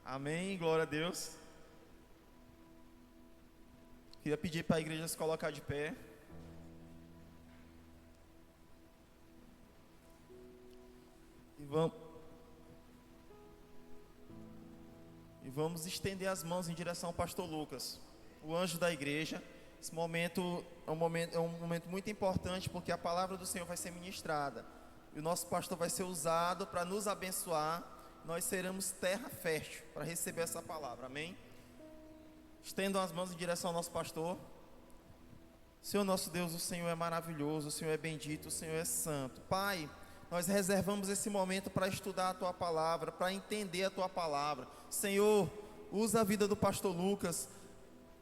Amém, glória a Deus. Queria pedir para a igreja se colocar de pé. E vamos estender as mãos em direção ao pastor Lucas, o anjo da igreja. Esse momento é um momento muito importante, porque a palavra do Senhor vai ser ministrada. E o nosso pastor vai ser usado para nos abençoar. Nós seremos terra fértil para receber essa palavra, amém? Estendam as mãos em direção ao nosso pastor. Senhor nosso Deus, o Senhor é maravilhoso, o Senhor é bendito, o Senhor é santo. Pai, nós reservamos esse momento para estudar a Tua palavra, para entender a Tua palavra. Senhor, usa a vida do pastor Lucas,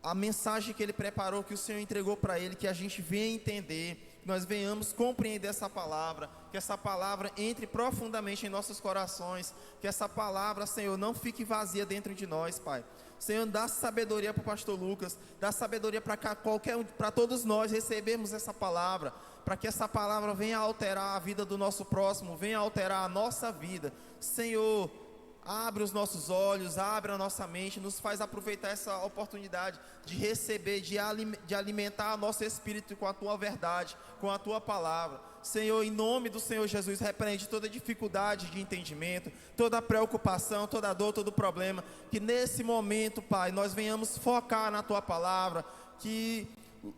a mensagem que ele preparou, que o Senhor entregou para ele, que a gente venha entender, que nós venhamos compreender essa palavra, que essa palavra entre profundamente em nossos corações, que essa palavra, Senhor, não fique vazia dentro de nós, Pai. Senhor, dá sabedoria para o pastor Lucas, dá sabedoria para todos nós recebermos essa palavra, para que essa palavra venha alterar a vida do nosso próximo, venha alterar a nossa vida. Senhor, abre os nossos olhos, abre a nossa mente, nos faz aproveitar essa oportunidade de receber, de alimentar nosso espírito com a Tua verdade, com a Tua palavra. Senhor, em nome do Senhor Jesus, repreende toda dificuldade de entendimento, toda preocupação, toda dor, todo problema. Que nesse momento, Pai, nós venhamos focar na Tua palavra, que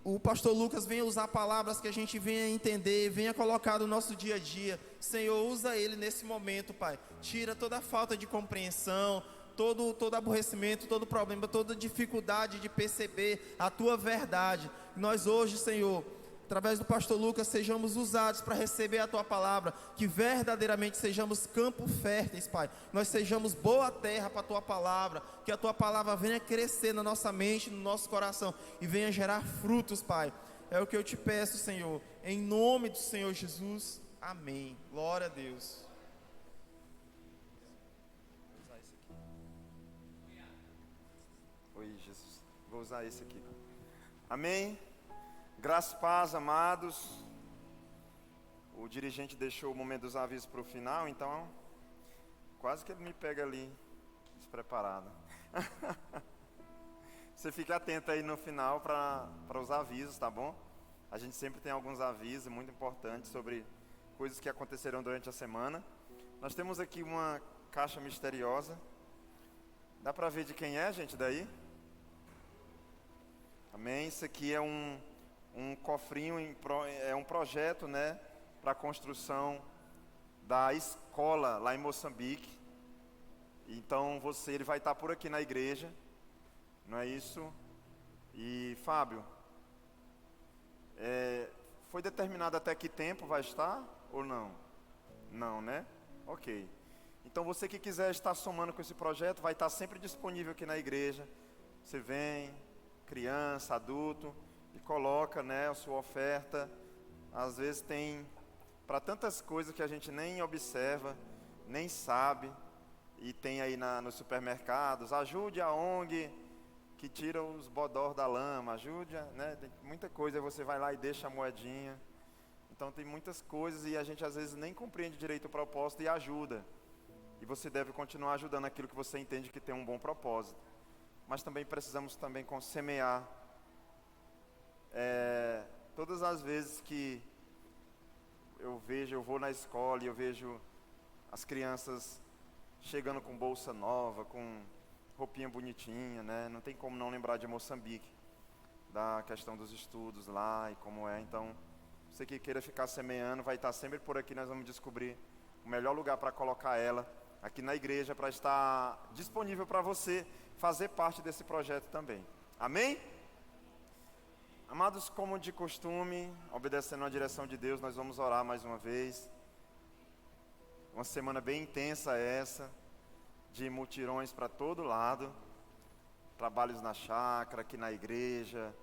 o pastor Lucas venha usar palavras que a gente venha entender, venha colocar no nosso dia a dia. Senhor, usa ele nesse momento, Pai. Tira toda a falta de compreensão, todo aborrecimento, todo problema, toda dificuldade de perceber a Tua verdade. Nós hoje, Senhor, através do pastor Lucas, sejamos usados para receber a Tua palavra, que verdadeiramente sejamos campo férteis, Pai. Nós sejamos boa terra para a Tua palavra, que a Tua palavra venha crescer na nossa mente, no nosso coração, e venha gerar frutos, Pai. É o que eu te peço, Senhor, em nome do Senhor Jesus, amém. Glória a Deus. Oi, Jesus, vou usar esse aqui. Amém. Graça e paz, amados. O dirigente deixou o momento dos avisos para o final, então quase que ele me pega ali despreparado. Você fica atento aí no final para os avisos, tá bom? A gente sempre tem alguns avisos muito importantes sobre coisas que acontecerão durante a semana. Nós temos aqui uma caixa misteriosa. Dá para ver de quem é, gente, daí? Amém? Isso aqui é um cofrinho, é um projeto, né, para a construção da escola lá em Moçambique. Então ele vai estar por aqui na igreja, não é isso? E Fábio, foi determinado até que tempo vai estar ou não? Não, né? Ok. Então você que quiser estar somando com esse projeto, vai estar sempre disponível aqui na igreja. Você vem, criança, adulto, e coloca, né, a sua oferta. Às vezes tem para tantas coisas que a gente nem observa, nem sabe, e tem aí nos supermercados. Ajude a ONG que tira os bodós da lama, ajude, né, tem muita coisa, aí você vai lá e deixa a moedinha. Então tem muitas coisas e a gente às vezes nem compreende direito o propósito e ajuda. E você deve continuar ajudando aquilo que você entende que tem um bom propósito. Mas também precisamos também semear. Todas as vezes que eu vou na escola e eu vejo as crianças chegando com bolsa nova, com roupinha bonitinha, né? Não tem como não lembrar de Moçambique, da questão dos estudos lá e como é. Então, você que queira ficar semeando, vai estar sempre por aqui, nós vamos descobrir o melhor lugar para colocar ela aqui na igreja, para estar disponível para você fazer parte desse projeto também. Amém? Amados, como de costume, obedecendo à direção de Deus, nós vamos orar mais uma vez. Uma semana bem intensa essa, de mutirões para todo lado, trabalhos na chácara, aqui na igreja.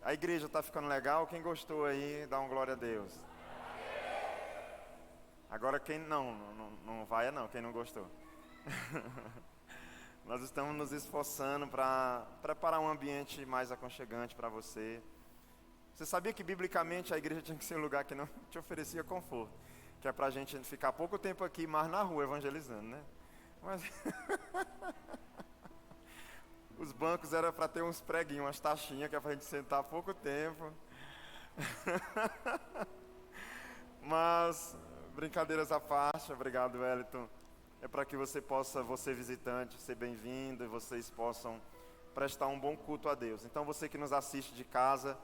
A igreja está ficando legal? Quem gostou aí, dá uma glória a Deus. Agora quem não vai não, quem não gostou. Nós estamos nos esforçando para preparar um ambiente mais aconchegante para você. Você sabia que biblicamente a igreja tinha que ser um lugar que não te oferecia conforto, que é para a gente ficar pouco tempo aqui, mas na rua evangelizando, né? Mas os bancos era para ter uns preguinhos, umas taxinhas que é para a gente sentar pouco tempo. Mas, brincadeiras à parte, obrigado, Wellington. É para que você visitante, ser bem-vindo e vocês possam prestar um bom culto a Deus. Então, você que nos assiste de casa,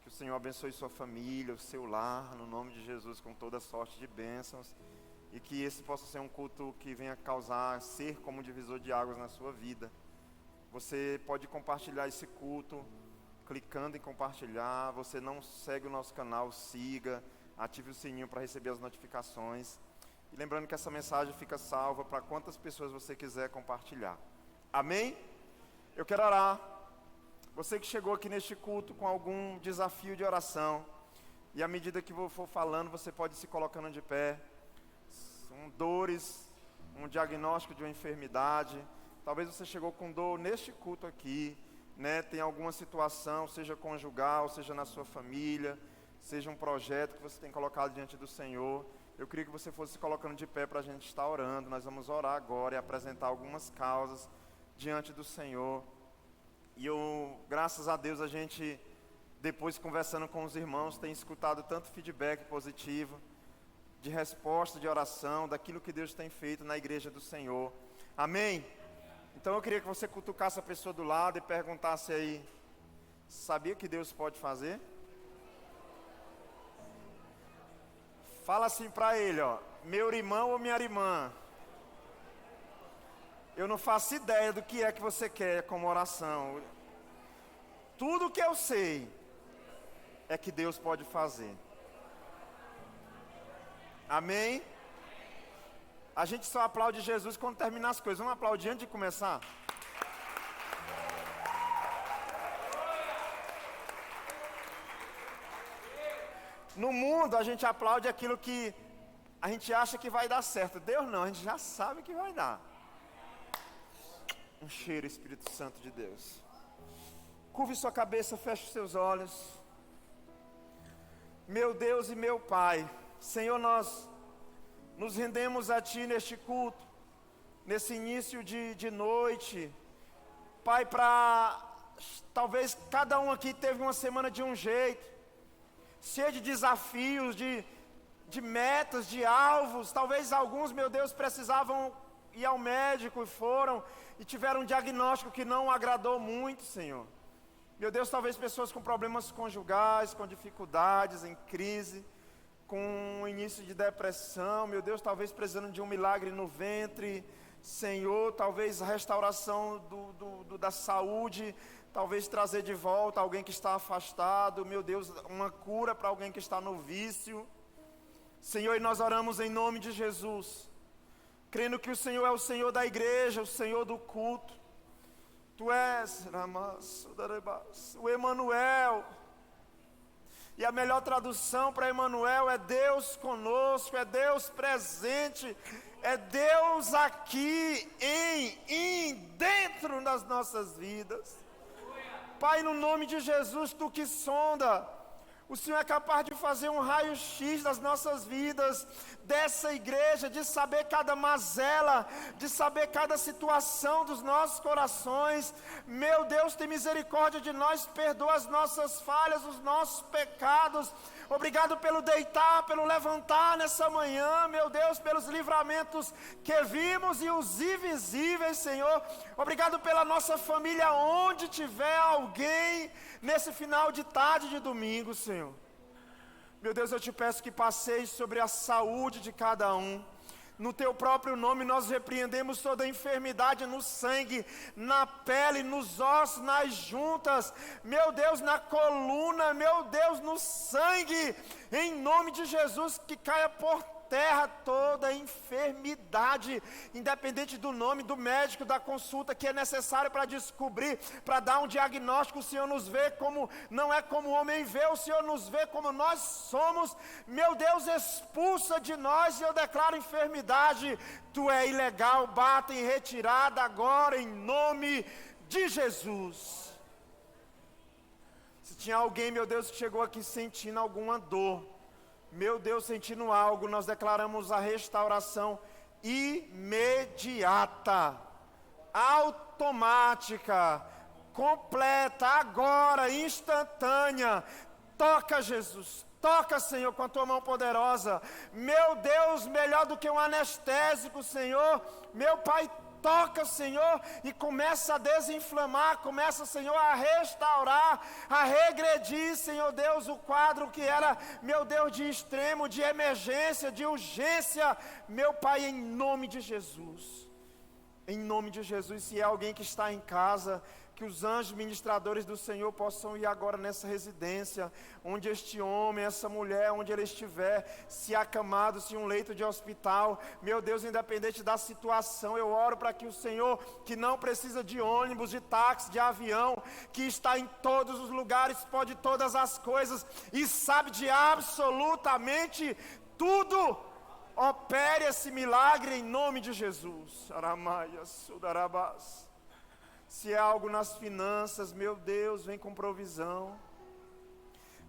que o Senhor abençoe sua família, o seu lar, no nome de Jesus, com toda sorte de bênçãos. E que esse possa ser um culto que venha ser como um divisor de águas na sua vida. Você pode compartilhar esse culto, clicando em compartilhar. Você não segue o nosso canal, siga, ative o sininho para receber as notificações. E lembrando que essa mensagem fica salva para quantas pessoas você quiser compartilhar. Amém? Eu quero orar. Você que chegou aqui neste culto com algum desafio de oração, e à medida que eu for falando, você pode ir se colocando de pé. São dores, um diagnóstico de uma enfermidade. Talvez você chegou com dor neste culto aqui, né? Tem alguma situação, seja conjugal, seja na sua família, seja um projeto que você tem colocado diante do Senhor. Eu queria que você fosse se colocando de pé para a gente estar orando. Nós vamos orar agora e apresentar algumas causas diante do Senhor. E graças a Deus, a gente, depois conversando com os irmãos, tem escutado tanto feedback positivo, de resposta, de oração, daquilo que Deus tem feito na igreja do Senhor. Amém? Então eu queria que você cutucasse a pessoa do lado e perguntasse aí, sabia que Deus pode fazer? Fala assim para ele, ó, meu irmão ou minha irmã, eu não faço ideia do que é que você quer como oração. Tudo que eu sei é que Deus pode fazer. Amém? A gente só aplaude Jesus quando terminar as coisas. Vamos aplaudir antes de começar? No mundo a gente aplaude aquilo que a gente acha que vai dar certo. Deus não, a gente já sabe que vai dar. Um cheiro, Espírito Santo de Deus. Curve sua cabeça, feche os seus olhos. Meu Deus e meu Pai, Senhor, nós nos rendemos a Ti neste culto, nesse início de noite. Pai, talvez cada um aqui teve uma semana de um jeito, cheia de desafios, de metas, de alvos. Talvez alguns, meu Deus, precisavam ir ao médico e foram e tiveram um diagnóstico que não agradou muito, Senhor. Meu Deus, talvez pessoas com problemas conjugais, com dificuldades, em crise, com início de depressão, meu Deus, talvez precisando de um milagre no ventre, Senhor, talvez a restauração da saúde, talvez trazer de volta alguém que está afastado, meu Deus, uma cura para alguém que está no vício. Senhor, e nós oramos em nome de Jesus, crendo que o Senhor é o Senhor da igreja, o Senhor do culto. Tu és o Emanuel. E a melhor tradução para Emanuel é Deus conosco, é Deus presente, é Deus aqui, dentro das nossas vidas. Pai, no nome de Jesus, Tu que sonda, o Senhor é capaz de fazer um raio-x das nossas vidas, dessa igreja, de saber cada mazela, de saber cada situação dos nossos corações. Meu Deus, tem misericórdia de nós, perdoa as nossas falhas, os nossos pecados. Obrigado pelo deitar, pelo levantar nessa manhã, meu Deus, pelos livramentos que vimos e os invisíveis, Senhor. Obrigado pela nossa família, onde tiver alguém nesse final de tarde de domingo, Senhor. Meu Deus, eu te peço que passeie sobre a saúde de cada um. No Teu próprio nome nós repreendemos toda enfermidade no sangue, na pele, nos ossos, nas juntas, meu Deus, na coluna, meu Deus, no sangue, em nome de Jesus, que caia por terra toda enfermidade, independente do nome do médico, da consulta que é necessária para descobrir, para dar um diagnóstico. O Senhor nos vê como, não é como o homem vê, o Senhor nos vê como nós somos. Meu Deus, expulsa de nós, e eu declaro enfermidade, Tu é ilegal, bata em retirada agora, em nome de Jesus. Se tinha alguém, meu Deus, que chegou aqui sentindo alguma dor, meu Deus, sentindo algo, nós declaramos a restauração imediata, automática, completa, agora, instantânea. Toca, Jesus, toca, Senhor, com a tua mão poderosa. Meu Deus, melhor do que um anestésico, Senhor. Meu Pai, toca, Senhor, e começa a desinflamar, começa, Senhor, a restaurar, a regredir, Senhor Deus, o quadro que era, meu Deus, de extremo, de emergência, de urgência. Meu Pai, em nome de Jesus, em nome de Jesus, se é alguém que está em casa, que os anjos ministradores do Senhor possam ir agora nessa residência, onde este homem, essa mulher, onde ele estiver, se acamado, se um leito de hospital, meu Deus, independente da situação, eu oro para que o Senhor, que não precisa de ônibus, de táxi, de avião, que está em todos os lugares, pode todas as coisas, e sabe de absolutamente tudo, opere esse milagre em nome de Jesus. Aramaia, Sudarabás. Se é algo nas finanças, meu Deus, vem com provisão.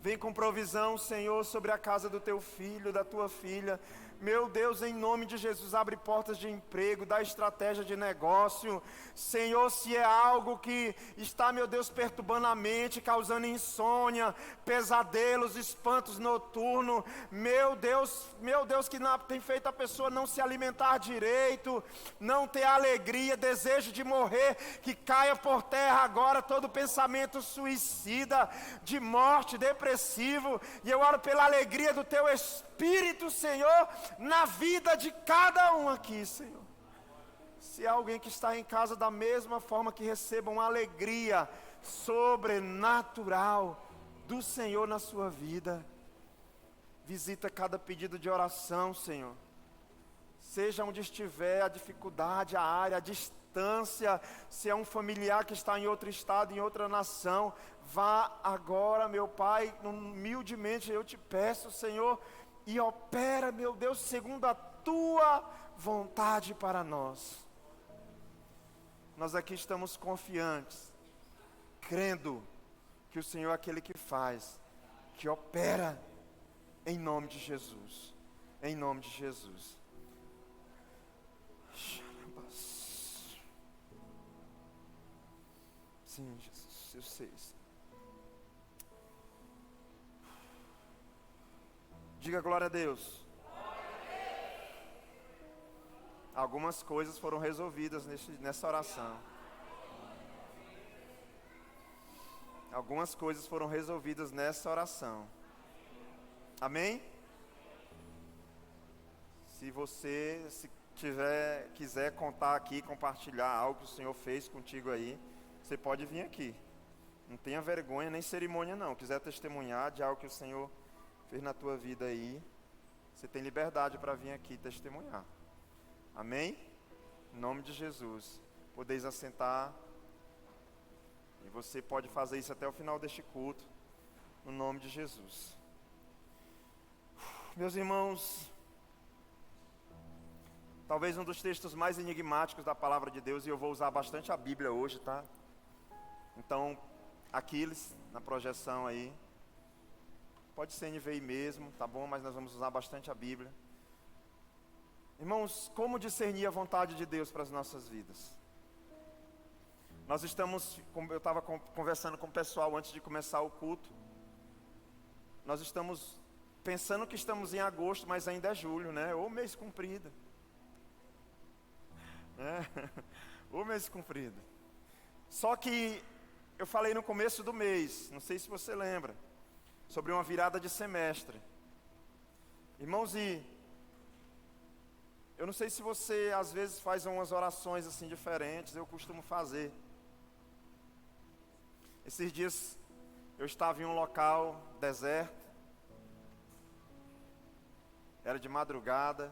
Vem com provisão, Senhor, sobre a casa do teu filho, da tua filha. Meu Deus, em nome de Jesus, abre portas de emprego, dá estratégia de negócio. Senhor, se é algo que está, meu Deus, perturbando a mente, causando insônia, pesadelos, espantos noturnos, meu Deus, que tem feito a pessoa não se alimentar direito, não ter alegria, desejo de morrer, que caia por terra agora todo pensamento suicida, de morte, depressivo, e eu oro pela alegria do teu Espírito, Senhor, na vida de cada um aqui, Senhor. Se há alguém que está em casa da mesma forma, que receba uma alegria sobrenatural do Senhor na sua vida. Visita cada pedido de oração, Senhor. Seja onde estiver a dificuldade, a área, a distância, se é um familiar que está em outro estado, em outra nação, vá agora, meu Pai, humildemente eu te peço, Senhor, e opera, meu Deus, segundo a tua vontade para nós. Nós aqui estamos confiantes, crendo que o Senhor é aquele que faz, que opera, em nome de Jesus, em nome de Jesus. Sim, Jesus, eu sei. Diga glória a Deus. Algumas coisas foram resolvidas nessa oração. Algumas coisas foram resolvidas nessa oração. Amém? Se você quiser contar aqui, compartilhar algo que o Senhor fez contigo aí, você pode vir aqui. Não tenha vergonha nem cerimônia não. Quiser testemunhar de algo que o Senhor fez na tua vida aí, você tem liberdade para vir aqui testemunhar. Amém? Em nome de Jesus. Podeis assentar. E você pode fazer isso até o final deste culto. No nome de Jesus. Meus irmãos, talvez um dos textos mais enigmáticos da palavra de Deus, e eu vou usar bastante a Bíblia hoje, tá? Então, Aquiles, na projeção aí. Pode ser NVI mesmo, tá bom? Mas nós vamos usar bastante a Bíblia. Irmãos, como discernir a vontade de Deus para as nossas vidas? Eu estava conversando com o pessoal antes de começar o culto. Nós estamos pensando que estamos em agosto, mas ainda é julho, né? Ou mês comprido. Ou mês comprido. Só que eu falei no começo do mês, não sei se você lembra, sobre uma virada de semestre. Irmãos, e eu não sei se você às vezes faz umas orações assim diferentes, eu costumo fazer. Esses dias eu estava em um local deserto, era de madrugada,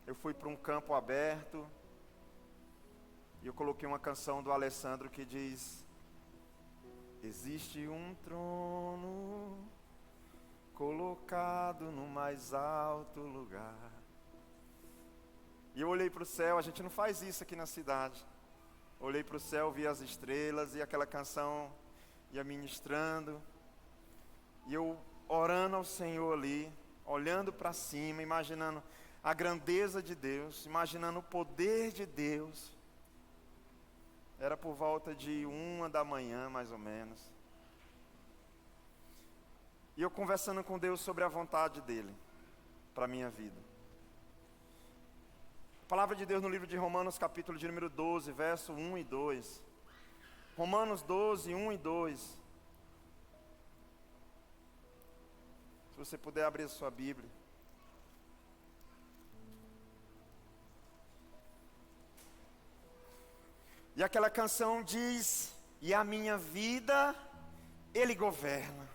eu fui para um campo aberto, e eu coloquei uma canção do Alessandro que diz: existe um trono colocado no mais alto lugar. E eu olhei para o céu, a gente não faz isso aqui na cidade. Olhei para o céu, vi as estrelas e aquela canção ia ministrando. E eu orando ao Senhor ali, olhando para cima, imaginando a grandeza de Deus, imaginando o poder de Deus. Era por volta de 1h, mais ou menos. E eu conversando com Deus sobre a vontade dEle para a minha vida. A palavra de Deus no livro de Romanos, capítulo de número 12, verso 1 e 2. Romanos 12, 1 e 2. Se você puder abrir a sua Bíblia. E aquela canção diz: e a minha vida Ele governa.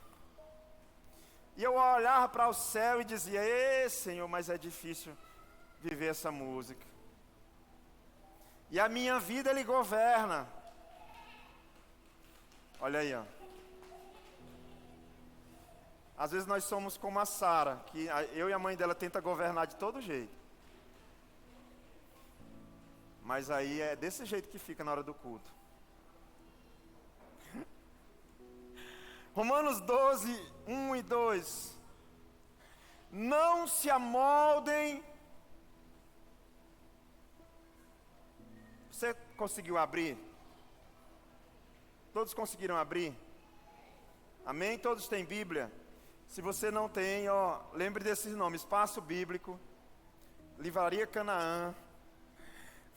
E eu olhava para o céu e dizia: ê Senhor, mas é difícil viver essa música. E a minha vida Ele governa. Olha aí, ó. Às vezes nós somos como a Sara, que eu e a mãe dela tenta governar de todo jeito. Mas aí é desse jeito que fica na hora do culto. Romanos 12, 1 e 2. Não se amoldem. Você conseguiu abrir? Todos conseguiram abrir? Amém? Todos têm Bíblia? Se você não tem, ó, lembre desses nomes: Espaço Bíblico, Livraria Canaã.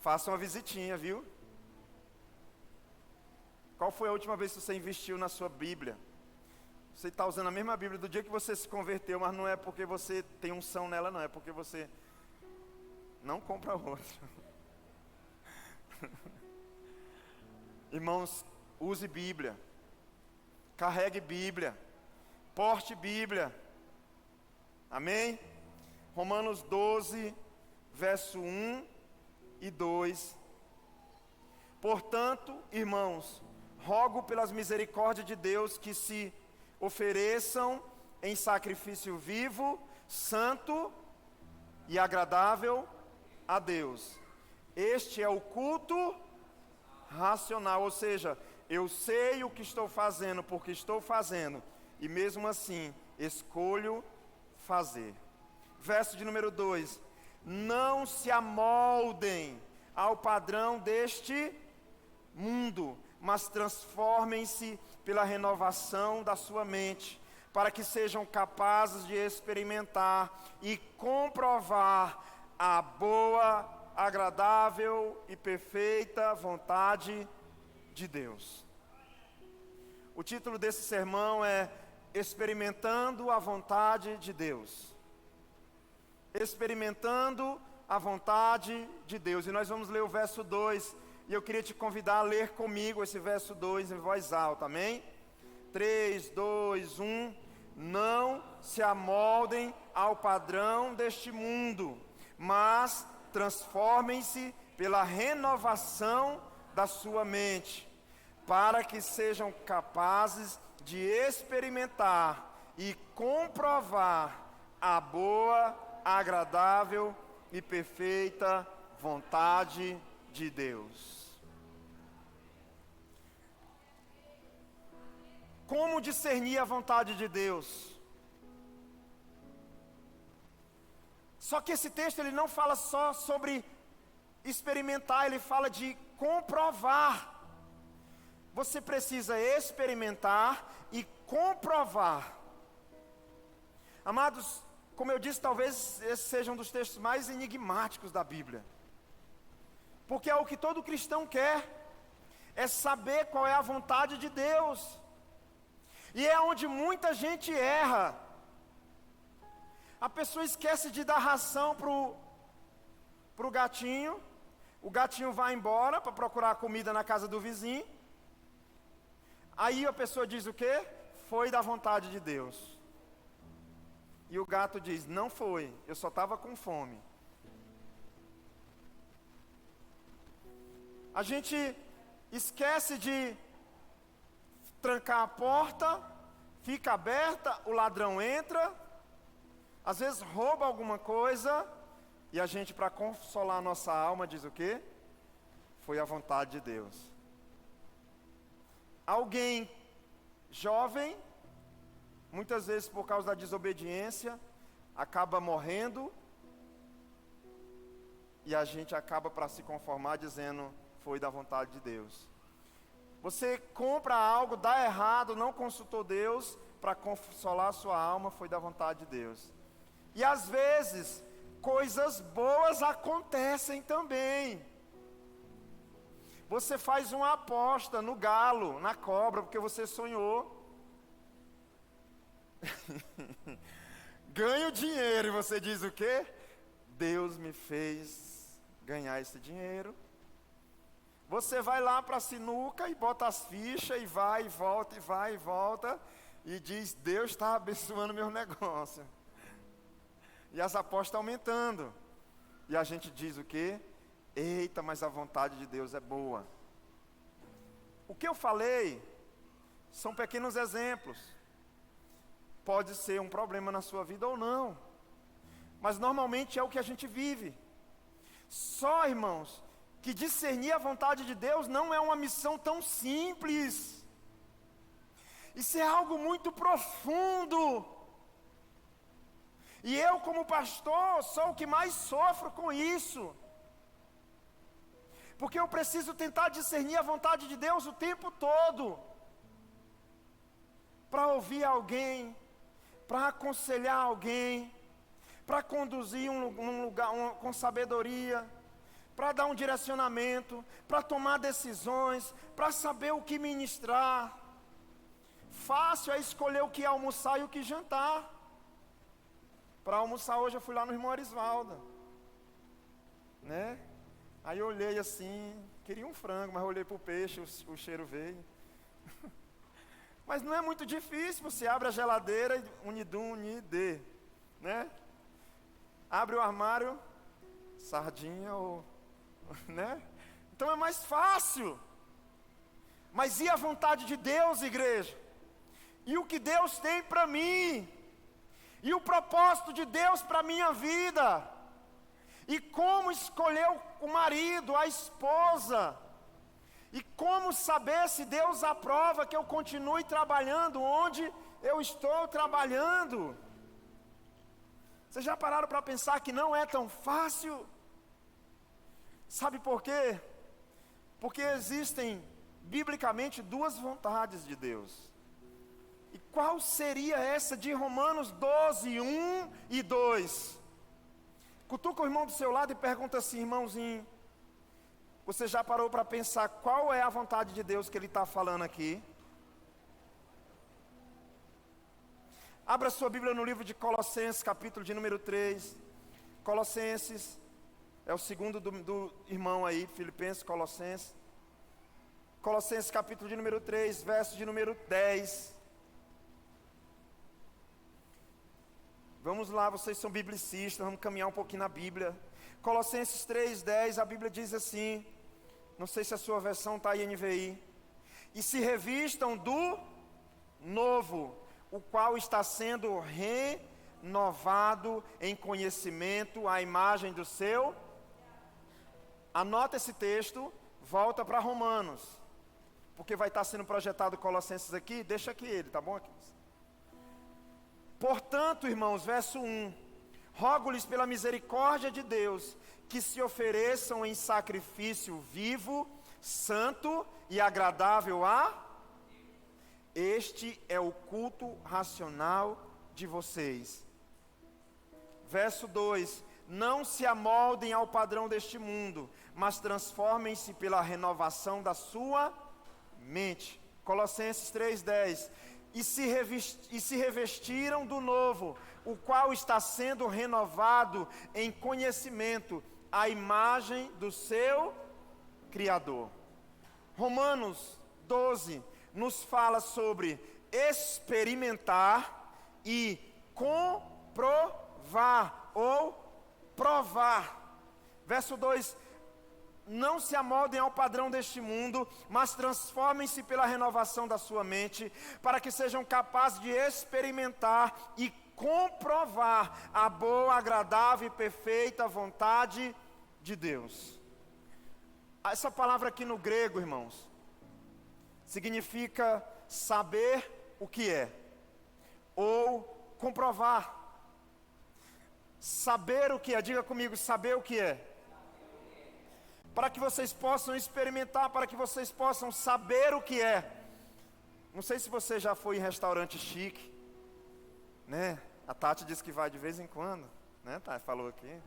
Faça uma visitinha, viu? Qual foi a última vez que você investiu na sua Bíblia? Você está usando a mesma Bíblia do dia que você se converteu, mas não é porque você tem unção nela, não. É porque você não compra outra. Irmãos, use Bíblia. Carregue Bíblia. Porte Bíblia. Amém? Romanos 12, verso 1 e 2. Portanto, irmãos, rogo pelas misericórdias de Deus que se ofereçam em sacrifício vivo, santo e agradável a Deus. Este é o culto racional, ou seja, eu sei o que estou fazendo porque estou fazendo, e mesmo assim escolho fazer. Verso de número 2. Não se amoldem ao padrão deste mundo, mas transformem-se pela renovação da sua mente, para que sejam capazes de experimentar e comprovar a boa, agradável e perfeita vontade de Deus. O título desse sermão é Experimentando a Vontade de Deus. Experimentando a vontade de Deus. E nós vamos ler o verso 2. E eu queria te convidar a ler comigo esse verso 2 em voz alta, amém? 3, 2, 1. Não se amoldem ao padrão deste mundo, mas transformem-se pela renovação da sua mente, para que sejam capazes de experimentar e comprovar a boa, agradável e perfeita vontade de Deus. Como discernir a vontade de Deus? Só que esse texto ele não fala só sobre experimentar, ele fala de comprovar. Você precisa experimentar e comprovar. Amados, como eu disse, talvez esse seja um dos textos mais enigmáticos da Bíblia. Porque é o que todo cristão quer, é saber qual é a vontade de Deus. E é onde muita gente erra. A pessoa esquece de dar ração pro gatinho. O gatinho vai embora para procurar comida na casa do vizinho. Aí a pessoa diz o quê? Foi da vontade de Deus. E o gato diz: não foi, eu só estava com fome. A gente esquece de trancar a porta, fica aberta, o ladrão entra, às vezes rouba alguma coisa, e a gente, para consolar a nossa alma, diz o quê? Foi a vontade de Deus. Alguém jovem, muitas vezes por causa da desobediência, acaba morrendo, e a gente acaba para se conformar dizendo, foi da vontade de Deus. Você compra algo, dá errado, não consultou Deus, para consolar a sua alma, foi da vontade de Deus. E às vezes, coisas boas acontecem também. Você faz uma aposta no galo, na cobra, porque você sonhou. Ganha o dinheiro e você diz o quê? Deus me fez ganhar esse dinheiro. Você vai lá para a sinuca e bota as fichas e vai e volta, e vai e volta, e diz, Deus está abençoando meu negócio. E as apostas aumentando. E a gente diz o quê? Eita, mas a vontade de Deus é boa. O que eu falei são pequenos exemplos. Pode ser um problema na sua vida ou não. Mas normalmente é o que a gente vive. Só, irmãos, que discernir a vontade de Deus não é uma missão tão simples. Isso é algo muito profundo. E eu, como pastor, sou o que mais sofro com isso. Porque eu preciso tentar discernir a vontade de Deus o tempo todo. Para ouvir alguém, para aconselhar alguém, para conduzir um lugar com sabedoria, para dar um direcionamento, para tomar decisões, para saber o que ministrar. Fácil é escolher o que almoçar e o que jantar. Para almoçar hoje eu fui lá no irmão Arisvaldo, né? Aí eu olhei assim, queria um frango, mas eu olhei para o peixe, o cheiro veio. Mas não é muito difícil, você abre a geladeira e unidum, unide, né? Abre o armário, sardinha ou, né? Então é mais fácil. Mas e a vontade de Deus, igreja? E o que Deus tem para mim? E o propósito de Deus para a minha vida? E como escolher o marido, a esposa? E como saber se Deus aprova que eu continue trabalhando onde eu estou trabalhando? Vocês já pararam para pensar que não é tão fácil? Sabe por quê? Porque existem, biblicamente, duas vontades de Deus. E qual seria essa de Romanos 12, 1 e 2? Cutuca o irmão do seu lado e pergunta assim, irmãozinho, você já parou para pensar qual é a vontade de Deus que ele está falando aqui? Abra sua Bíblia no livro de Colossenses, capítulo de número 3. Colossenses, é o segundo do irmão aí, Filipenses, Colossenses. Colossenses, capítulo de número 3, verso de número 10. Vamos lá, vocês são biblicistas, vamos caminhar um pouquinho na Bíblia. Colossenses 3:10, a Bíblia diz assim, não sei se a sua versão está aí NVI. E se revistam do novo, o qual está sendo renovado em conhecimento à imagem do seu. Anota esse texto, volta para Romanos, porque vai estar sendo projetado Colossenses aqui, deixa aqui ele, tá bom? Aqui. Portanto, irmãos, verso 1, rogo-lhes pela misericórdia de Deus, que se ofereçam em sacrifício vivo, santo e agradável a... Este é o culto racional de vocês. Verso 2, não se amoldem ao padrão deste mundo, mas transformem-se pela renovação da sua mente. Colossenses 3:10, e se revestiram do novo, o qual está sendo renovado em conhecimento, à imagem do seu Criador. Romanos 12 nos fala sobre experimentar e comprovar ou provar. Verso 2, não se amoldem ao padrão deste mundo, mas transformem-se pela renovação da sua mente, para que sejam capazes de experimentar e comprovar a boa, agradável e perfeita vontade de Deus. Essa palavra aqui no grego, irmãos, significa saber o que é, ou comprovar. Saber o que é, diga comigo, saber o que é. para que vocês possam experimentar, para que vocês possam saber o que é. Não sei se você já foi em restaurante chique, né? A Tati disse que vai de vez em quando, né, Tati? Falou aqui.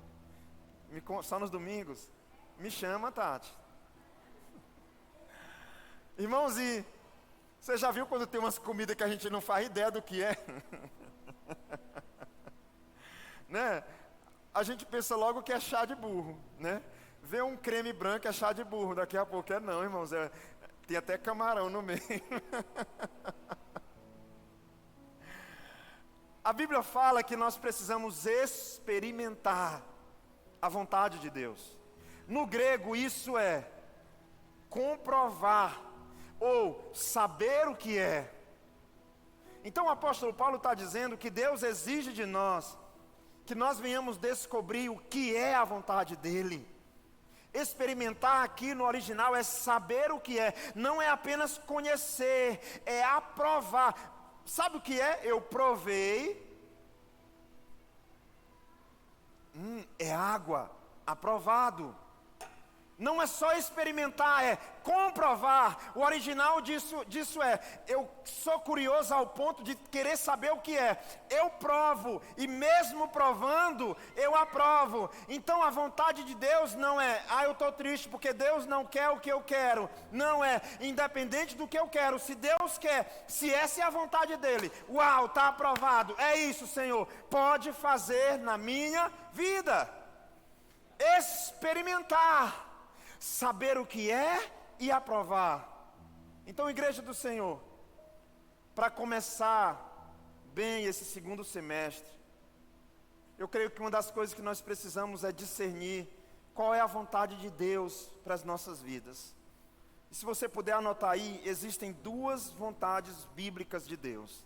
Só nos domingos. Me chama, Tati. Irmãos, e você já viu quando tem umas comidas que a gente não faz ideia do que é? Né? A gente pensa logo que é chá de burro, né? Vê um creme branco, é chá de burro. Daqui a pouco não, irmãos. Tem até camarão no meio. A Bíblia fala que nós precisamos experimentar a vontade de Deus. No grego, isso é comprovar ou saber o que é. Então o apóstolo Paulo está dizendo que Deus exige de nós que nós venhamos descobrir o que é a vontade dEle. Experimentar aqui no original é saber o que é, não é apenas conhecer, é aprovar. Sabe o que é? Eu provei. É água, aprovado. Não é só experimentar, é comprovar. O original disso é, eu sou curioso ao ponto de querer saber o que é. Eu provo, e mesmo provando, eu aprovo. Então a vontade de Deus não é, eu estou triste porque Deus não quer o que eu quero. Não é, independente do que eu quero, se Deus quer, se essa é a vontade dEle, uau, está aprovado, é isso, Senhor, pode fazer na minha vida. Experimentar. Saber o que é e aprovar. Então, igreja do Senhor, para começar bem esse segundo semestre, eu creio que uma das coisas que nós precisamos é discernir qual é a vontade de Deus para as nossas vidas. E se você puder anotar aí, existem duas vontades bíblicas de Deus.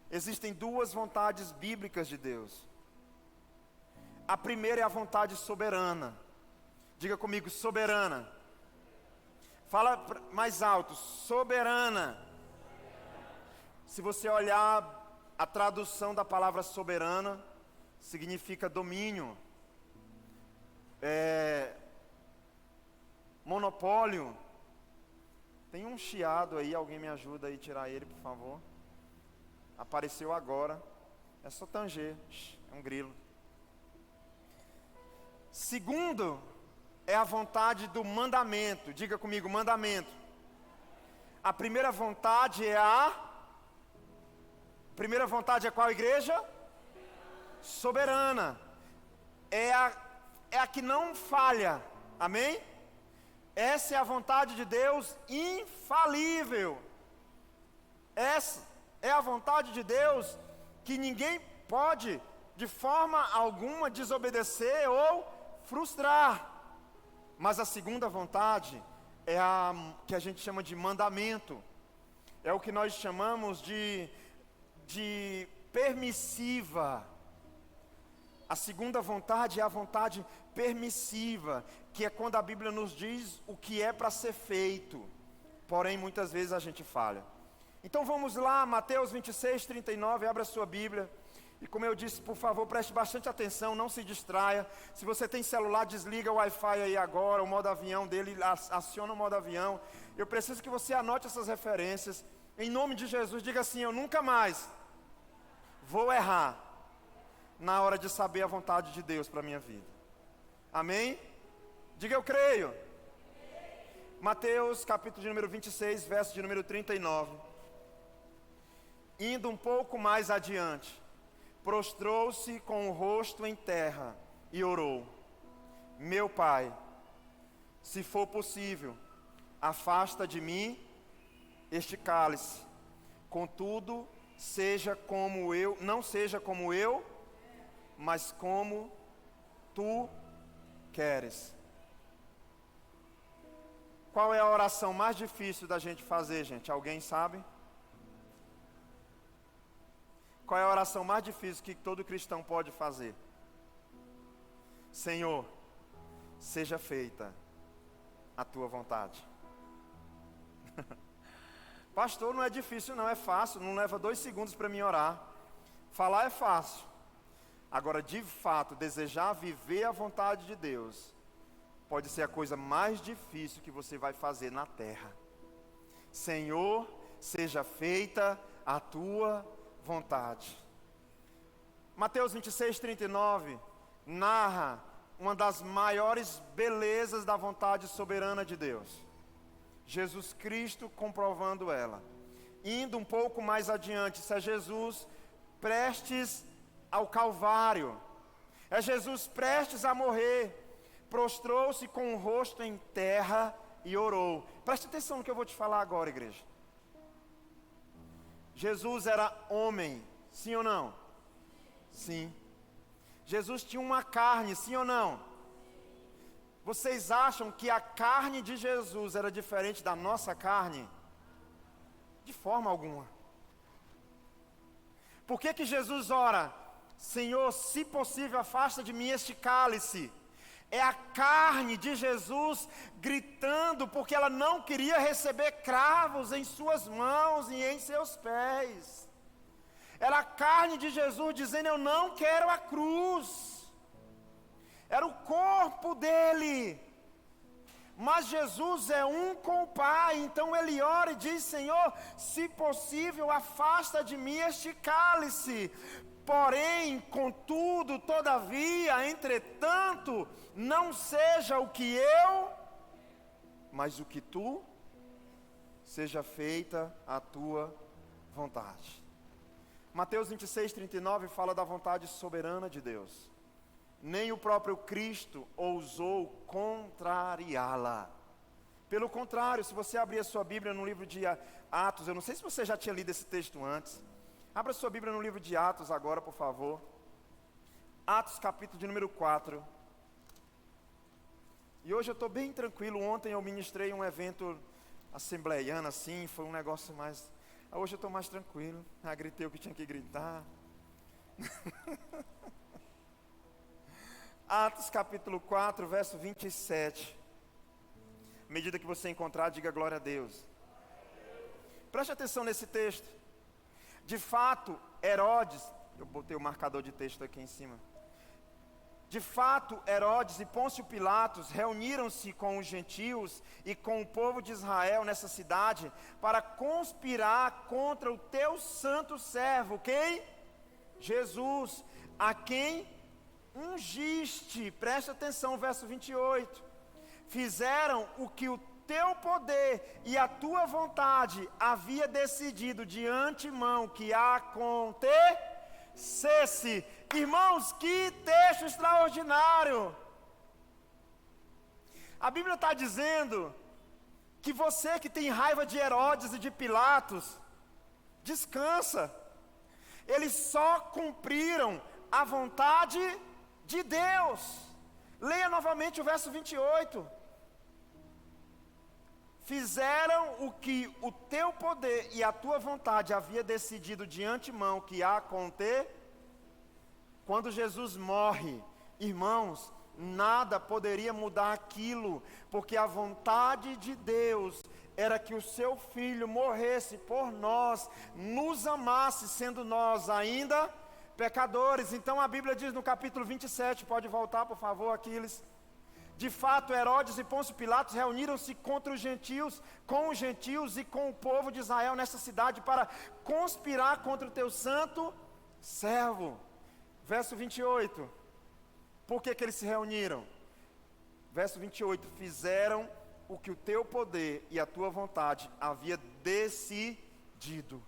Existem duas vontades bíblicas de Deus. A primeira é a vontade soberana. Diga comigo, soberana. Fala mais alto, soberana. Se você olhar a tradução da palavra soberana, significa domínio, monopólio. Tem um chiado aí, alguém me ajuda aí a tirar ele, por favor. Apareceu agora, é só tanger, é um grilo. Segundo, é a vontade do mandamento. Diga comigo, mandamento. A primeira vontade é qual, igreja? Soberana. É a que não falha. Amém? Essa é a vontade de Deus infalível. Essa é a vontade de Deus que ninguém pode de forma alguma desobedecer ou frustrar. Mas a segunda vontade é a que a gente chama de mandamento. É o que nós chamamos de permissiva. A segunda vontade é a vontade permissiva, que é quando a Bíblia nos diz o que é para ser feito. Porém, muitas vezes a gente falha. Então vamos lá, Mateus 26, 39, abra a sua Bíblia. E como eu disse, por favor, preste bastante atenção, não se distraia. Se você tem celular, desliga o Wi-Fi aí agora, o modo avião dele, aciona o modo avião. Eu preciso que você anote essas referências. Em nome de Jesus, diga assim, eu nunca mais vou errar na hora de saber a vontade de Deus para a minha vida. Amém? Diga eu creio. Mateus capítulo de número 26, verso de número 39. Indo um pouco mais adiante, prostrou-se com o rosto em terra e orou: meu Pai, se for possível, afasta de mim este cálice. Contudo, não seja como eu, mas como tu queres. Qual é a oração mais difícil da gente fazer, gente? Alguém sabe? Qual é a oração mais difícil que todo cristão pode fazer? Senhor, seja feita a tua vontade. Pastor, não é difícil não, é fácil, não leva 2 segundos para mim orar. Falar é fácil. Agora, de fato, desejar viver a vontade de Deus pode ser a coisa mais difícil que você vai fazer na terra. Senhor, seja feita a tua vontade. Mateus 26:39 narra uma das maiores belezas da vontade soberana de Deus. Jesus Cristo comprovando ela. Indo um pouco mais adiante, isso é Jesus prestes ao Calvário. É Jesus prestes a morrer. Prostrou-se com o rosto em terra e orou. Preste atenção no que eu vou te falar agora, igreja. Jesus era homem, sim ou não? Sim. Jesus tinha uma carne, sim ou não? Vocês acham que a carne de Jesus era diferente da nossa carne? De forma alguma. Por que Jesus ora? Senhor, se possível, afasta de mim este cálice. É a carne de Jesus gritando, porque ela não queria receber cravos em suas mãos e em seus pés. Era a carne de Jesus dizendo, eu não quero a cruz. Era o corpo dele. Mas Jesus é um com o Pai, então ele ora e diz, Senhor, se possível, afasta de mim este cálice. Porém, contudo, todavia, entretanto, não seja o que eu, mas o que tu, seja feita a tua vontade. Mateus 26:39 fala da vontade soberana de Deus. Nem o próprio Cristo ousou contrariá-la. Pelo contrário, se você abrir a sua Bíblia no livro de Atos, eu não sei se você já tinha lido esse texto antes. Abra sua Bíblia no livro de Atos agora, por favor. Atos capítulo de número 4. E hoje eu estou bem tranquilo. Ontem eu ministrei um evento assembleiano assim, foi um negócio mais... Hoje eu estou mais tranquilo. Gritei o que tinha que gritar. Atos capítulo 4, verso 27. À medida que você encontrar, diga glória a Deus. Preste atenção nesse texto. De fato, Herodes, eu botei o marcador de texto aqui em cima. De fato, Herodes e Pôncio Pilatos reuniram-se com os gentios e com o povo de Israel nessa cidade para conspirar contra o teu santo servo, quem? Jesus, a quem ungiste. Presta atenção, verso 28. Fizeram o que o teu poder e a tua vontade havia decidido de antemão que acontecesse. Irmãos, que texto extraordinário! A Bíblia está dizendo que você que tem raiva de Herodes e de Pilatos, descansa. Eles só cumpriram a vontade de Deus. Leia novamente o verso 28. Fizeram o que o teu poder e a tua vontade havia decidido de antemão que ia acontecer. Quando Jesus morre, irmãos, nada poderia mudar aquilo, porque a vontade de Deus era que o seu Filho morresse por nós, nos amasse, sendo nós ainda pecadores. Então a Bíblia diz no capítulo 27, pode voltar por favor, Aquiles. De fato, Herodes e Pôncio Pilatos reuniram-se contra os gentios, com os gentios e com o povo de Israel nessa cidade para conspirar contra o teu santo servo. Verso 28, por que eles se reuniram? Verso 28, fizeram o que o teu poder e a tua vontade havia decidido.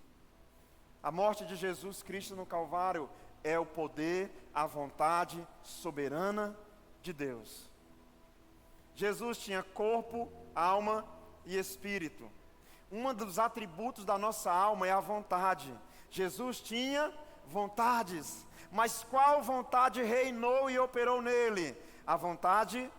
A morte de Jesus Cristo no Calvário é o poder, a vontade soberana de Deus. Jesus tinha corpo, alma e espírito. Um dos atributos da nossa alma é a vontade. Jesus tinha vontades. Mas qual vontade reinou e operou nele? A vontade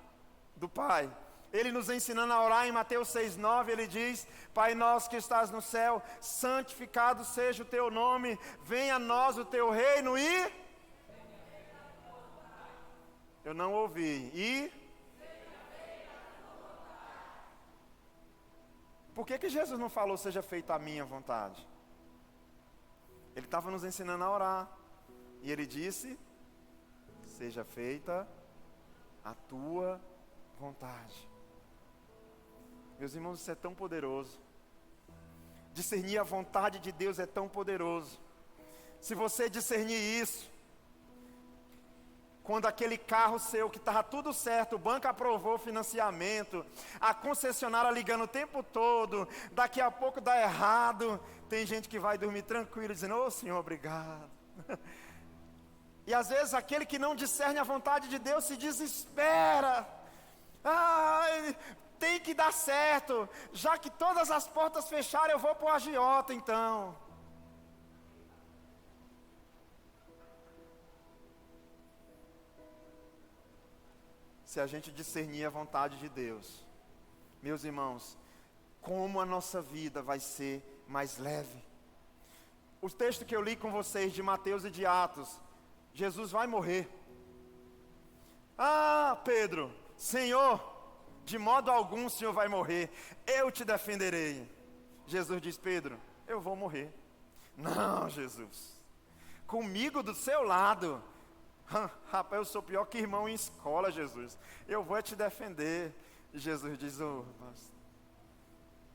do Pai. Ele nos ensinando a orar em Mateus 6,9, ele diz, Pai nosso que estás no céu, santificado seja o teu nome, venha a nós o teu reino e... Eu não ouvi. E... Por que Jesus não falou, seja feita a minha vontade? Ele estava nos ensinando a orar. E ele disse, seja feita a tua vontade. Meus irmãos, isso é tão poderoso. Discernir a vontade de Deus é tão poderoso. Se você discernir isso, quando aquele carro seu que estava tudo certo, o banco aprovou o financiamento, a concessionária ligando o tempo todo, daqui a pouco dá errado, tem gente que vai dormir tranquilo, dizendo, ô Senhor, obrigado. E às vezes aquele que não discerne a vontade de Deus se desespera. Ai, tem que dar certo, já que todas as portas fecharam, eu vou para o agiota então. Se a gente discernir a vontade de Deus, meus irmãos, como a nossa vida vai ser mais leve. O texto que eu li com vocês de Mateus e de Atos, Jesus vai morrer. Ah, Pedro, Senhor, de modo algum o Senhor vai morrer, eu te defenderei. Jesus diz, Pedro, eu vou morrer. Não, Jesus, comigo do seu lado, rapaz, eu sou pior que irmão em escola, Jesus, eu vou te defender. E Jesus diz,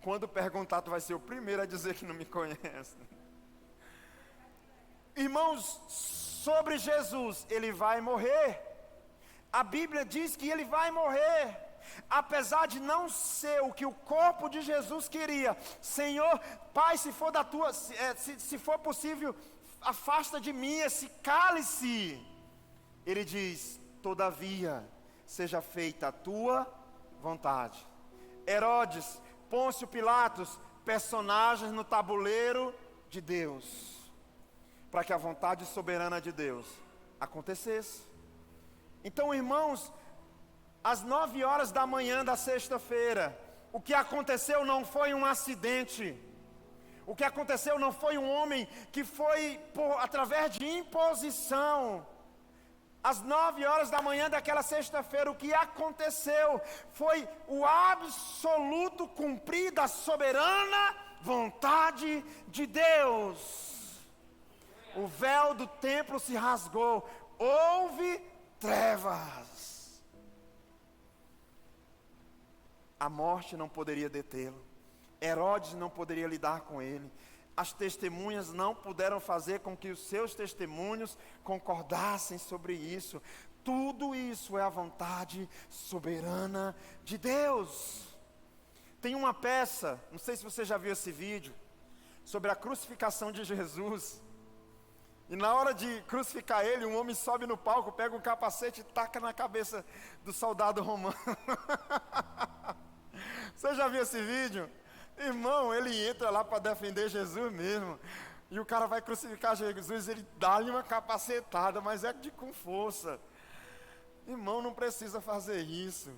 quando perguntar, tu vai ser o primeiro a dizer que não me conhece. Irmãos, sobre Jesus, ele vai morrer. A Bíblia diz que ele vai morrer. Apesar de não ser o que o corpo de Jesus queria, Senhor, Pai, se for da tua, se for possível, afasta de mim esse cálice. Ele diz, todavia, seja feita a tua vontade. Herodes, Pôncio Pilatos, personagens no tabuleiro de Deus, para que a vontade soberana de Deus acontecesse. Então, irmãos, às 9 horas da manhã da sexta-feira, o que aconteceu não foi um acidente. O que aconteceu não foi um homem que foi através de imposição. Às 9 horas da manhã daquela sexta-feira, o que aconteceu foi o absoluto cumprir da soberana vontade de Deus. O véu do templo se rasgou, houve trevas. A morte não poderia detê-lo. Herodes não poderia lidar com ele. As testemunhas não puderam fazer com que os seus testemunhos concordassem sobre isso. Tudo isso é a vontade soberana de Deus. Tem uma peça, não sei se você já viu esse vídeo, sobre a crucificação de Jesus. E na hora de crucificar ele, um homem sobe no palco, pega um capacete e taca na cabeça do soldado romano. Você já viu esse vídeo? Irmão, ele entra lá para defender Jesus mesmo. E o cara vai crucificar Jesus, ele dá-lhe uma capacetada, mas é com força. Irmão, não precisa fazer isso.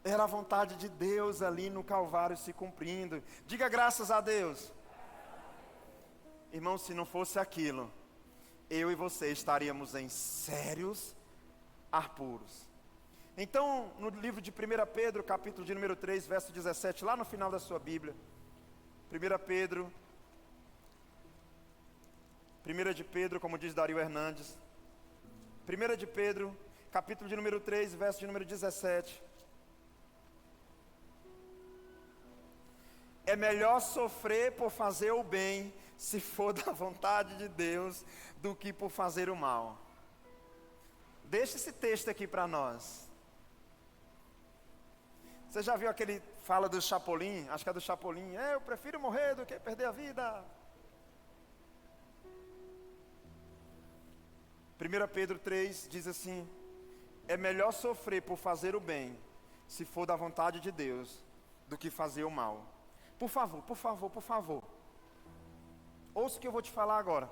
Era a vontade de Deus ali no Calvário se cumprindo. Diga graças a Deus. Irmão, se não fosse aquilo, eu e você estaríamos em sérios apuros. Então, no livro de 1 Pedro, capítulo de número 3, verso 17, lá no final da sua Bíblia, 1 de Pedro, como diz Dario Hernandes, 1 de Pedro, capítulo de número 3, verso de número 17, é melhor sofrer por fazer o bem, se for da vontade de Deus, do que por fazer o mal. Deixa esse texto aqui para nós. Você já viu aquele fala do Chapolin? Acho que é do Chapolin. Eu prefiro morrer do que perder a vida. 1 Pedro 3 diz assim: é melhor sofrer por fazer o bem, se for da vontade de Deus, do que fazer o mal. Por favor, por favor, por favor. Ouça o que eu vou te falar agora.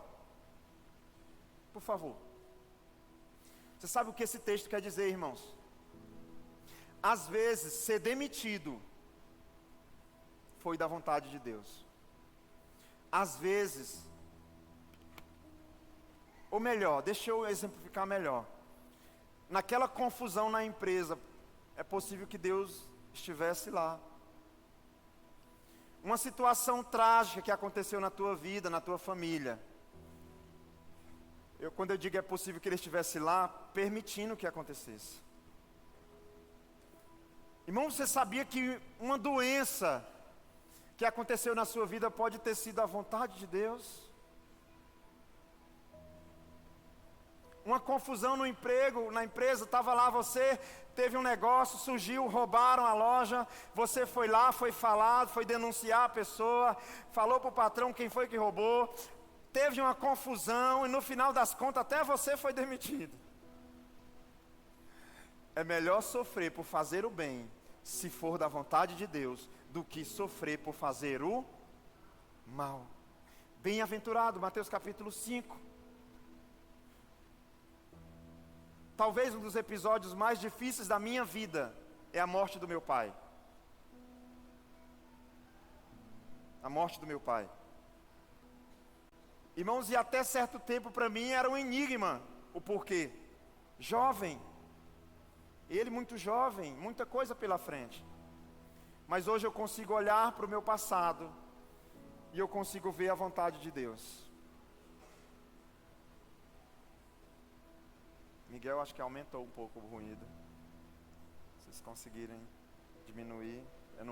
Por favor. Você sabe o que esse texto quer dizer, irmãos? Às vezes, ser demitido foi da vontade de Deus. Às vezes, ou melhor, deixa eu exemplificar melhor. Naquela confusão na empresa, é possível que Deus estivesse lá. Uma situação trágica que aconteceu na tua vida, na tua família. Quando eu digo é possível que Ele estivesse lá, permitindo que acontecesse. Irmão, você sabia que uma doença que aconteceu na sua vida pode ter sido a vontade de Deus? Uma confusão no emprego, na empresa, estava lá você, teve um negócio, surgiu, roubaram a loja, você foi lá, foi falado, foi denunciar a pessoa, falou para o patrão quem foi que roubou, teve uma confusão e no final das contas até você foi demitido. É melhor sofrer por fazer o bem, se for da vontade de Deus, do que sofrer por fazer o mal. Bem-aventurado, Mateus capítulo 5. Talvez um dos episódios mais difíceis da minha vida é a morte do meu pai. A morte do meu pai. Irmãos, e até certo tempo para mim era um enigma o porquê. Jovem, ele muito jovem, muita coisa pela frente. Mas hoje eu consigo olhar para o meu passado e eu consigo ver a vontade de Deus. Miguel, acho que aumentou um pouco o ruído. Se vocês conseguirem diminuir.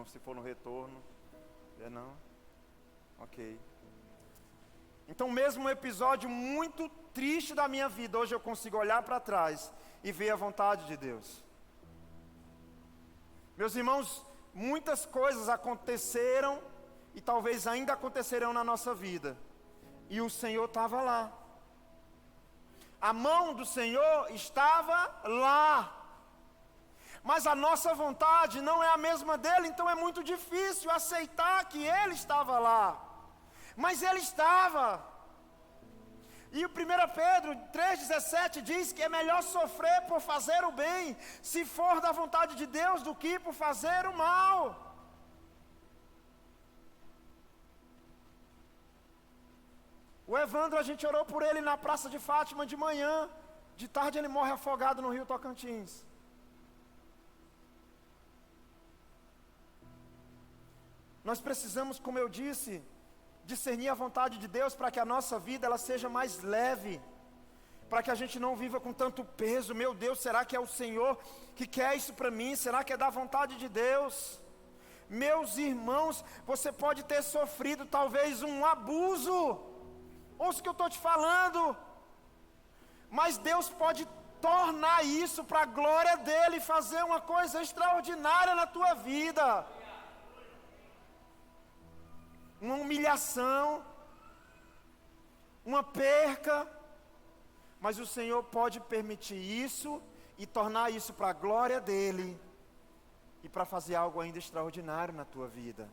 Se for no retorno. Não? Ok. Então mesmo um episódio muito triste da minha vida, hoje eu consigo olhar para trás e ver a vontade de Deus. Meus irmãos, muitas coisas aconteceram e talvez ainda acontecerão na nossa vida. E o Senhor estava lá. A mão do Senhor estava lá. Mas a nossa vontade não é a mesma dele, então é muito difícil aceitar que ele estava lá. Mas ele estava. E o 1 Pedro 3,17 diz que é melhor sofrer por fazer o bem, se for da vontade de Deus, do que por fazer o mal. O Evandro, a gente orou por ele na Praça de Fátima de manhã. De tarde ele morre afogado no Rio Tocantins. Nós precisamos, como eu disse, discernir a vontade de Deus para que a nossa vida ela seja mais leve. Para que a gente não viva com tanto peso. Meu Deus, será que é o Senhor que quer isso para mim? Será que é da vontade de Deus? Meus irmãos, você pode ter sofrido talvez um abuso. Ouça o que eu estou te falando. Mas Deus pode tornar isso para a glória dEle, fazer uma coisa extraordinária na tua vida. Uma humilhação, uma perca. Mas o Senhor pode permitir isso e tornar isso para a glória dEle e para fazer algo ainda extraordinário na tua vida.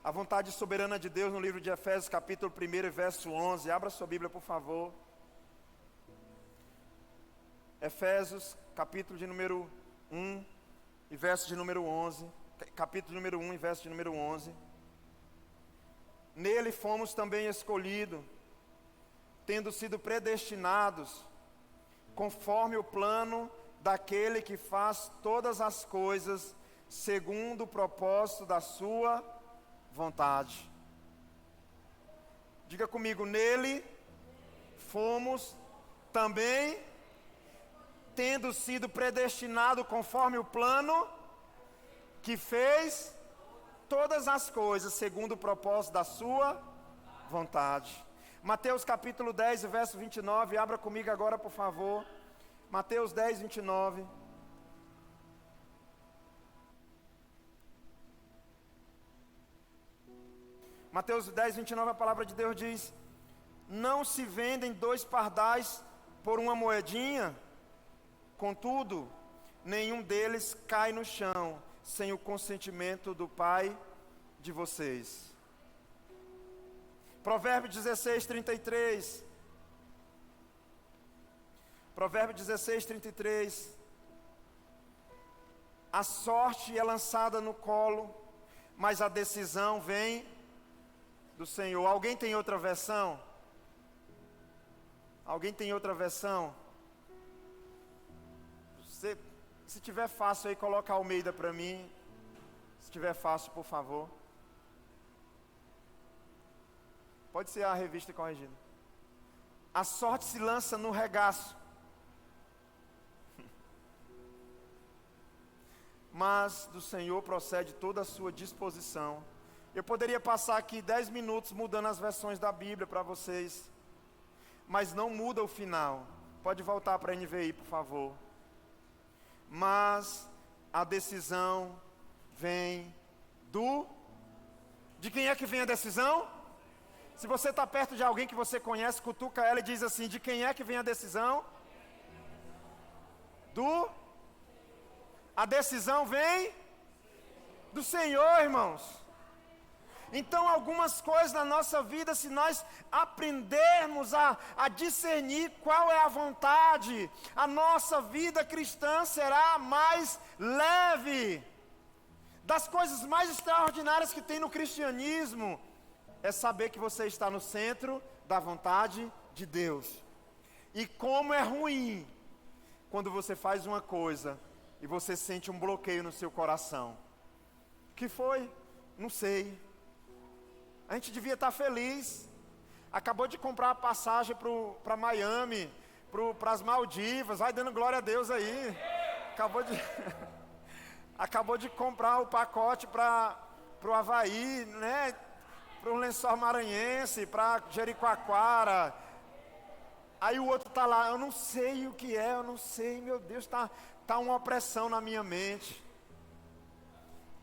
A vontade soberana de Deus no livro de Efésios, capítulo 1, verso 11. Abra sua Bíblia, por favor. Efésios, capítulo de número 1 e verso de número 11. Capítulo número 1 e verso de número 11. Nele fomos também escolhidos, tendo sido predestinados, conforme o plano daquele que faz todas as coisas, segundo o propósito da sua vontade. Diga comigo, nele fomos também, tendo sido predestinados conforme o plano que fez todas as coisas segundo o propósito da sua vontade. Mateus capítulo 10, verso 29, abra comigo agora, por favor. Mateus 10, 29. Mateus 10, 29, a palavra de Deus diz: não se vendem 2 pardais por uma moedinha, contudo, nenhum deles cai no chão, sem o consentimento do Pai de vocês. Provérbios 16, 33. Provérbios 16, 33. A sorte é lançada no colo, mas a decisão vem do Senhor. Alguém tem outra versão? Alguém tem outra versão? Se tiver fácil aí, coloca Almeida para mim. Se tiver fácil, por favor. Pode ser a revista corrigida. A sorte se lança no regaço. mas do Senhor procede toda a sua disposição. Eu poderia passar aqui 10 minutos mudando as versões da Bíblia para vocês, mas não muda o final. Pode voltar para a NVI, por favor. Mas a decisão vem de quem é que vem a decisão? Se você está perto de alguém que você conhece, cutuca ela e diz assim: de quem é que vem a decisão? A decisão vem do Senhor, irmãos. Então, algumas coisas na nossa vida, se nós aprendermos a discernir qual é a vontade, a nossa vida cristã será mais leve. Das coisas mais extraordinárias que tem no cristianismo é saber que você está no centro da vontade de Deus. E como é ruim quando você faz uma coisa e você sente um bloqueio no seu coração. O que foi? Não sei. A gente devia estar feliz. Acabou de comprar a passagem para Miami, para as Maldivas. Vai dando glória a Deus aí. Acabou de comprar o pacote para o Havaí, né? Para o Lençol Maranhense, para Jericoacoara. Aí o outro está lá, eu não sei o que é, eu não sei, meu Deus, está uma opressão na minha mente.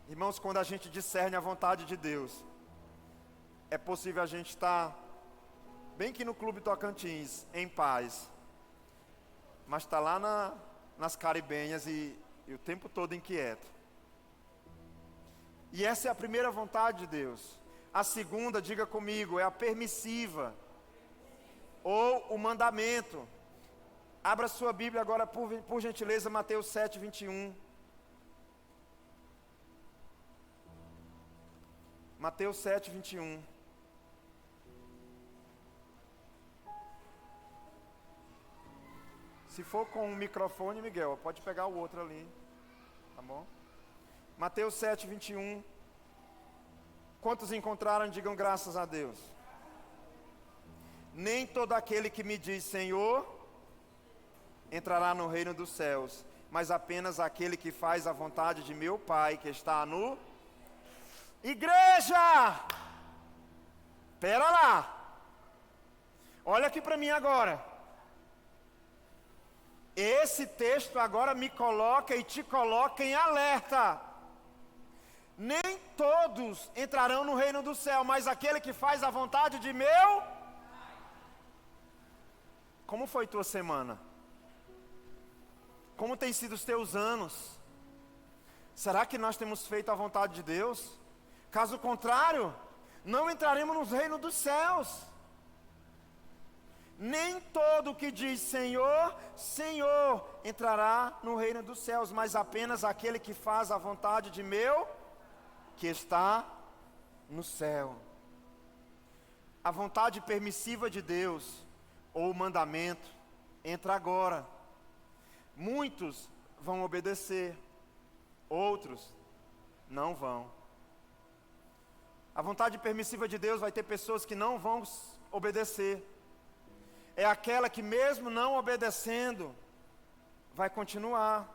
Irmãos, quando a gente discerne a vontade de Deus, é possível a gente estar, bem que no Clube Tocantins, em paz, mas está lá nas Caribenhas e o tempo todo inquieto. E essa é a primeira vontade de Deus. A segunda, diga comigo, é a permissiva, ou o mandamento. Abra sua Bíblia agora, por gentileza, Mateus 7, 21. Mateus 7, 21. Se for com o microfone, Miguel, pode pegar o outro ali, tá bom? Mateus 7, 21. Quantos encontraram, digam graças a Deus. Nem todo aquele que me diz Senhor entrará no reino dos céus, mas apenas aquele que faz a vontade de meu Pai que está no... Igreja! Pera lá. Olha aqui para mim agora. Esse texto agora me coloca e te coloca em alerta. Nem todos entrarão no reino do céu, mas aquele que faz a vontade de meu... Como foi tua semana? Como tem sido os teus anos? Será que nós temos feito a vontade de Deus? Caso contrário, não entraremos no reino dos céus. Nem todo que diz Senhor, Senhor, entrará no reino dos céus, mas apenas aquele que faz a vontade de meu, que está no céu. A vontade permissiva de Deus, ou o mandamento, entra agora. Muitos vão obedecer, outros não vão. A vontade permissiva de Deus vai ter pessoas que não vão obedecer. É aquela que mesmo não obedecendo, vai continuar.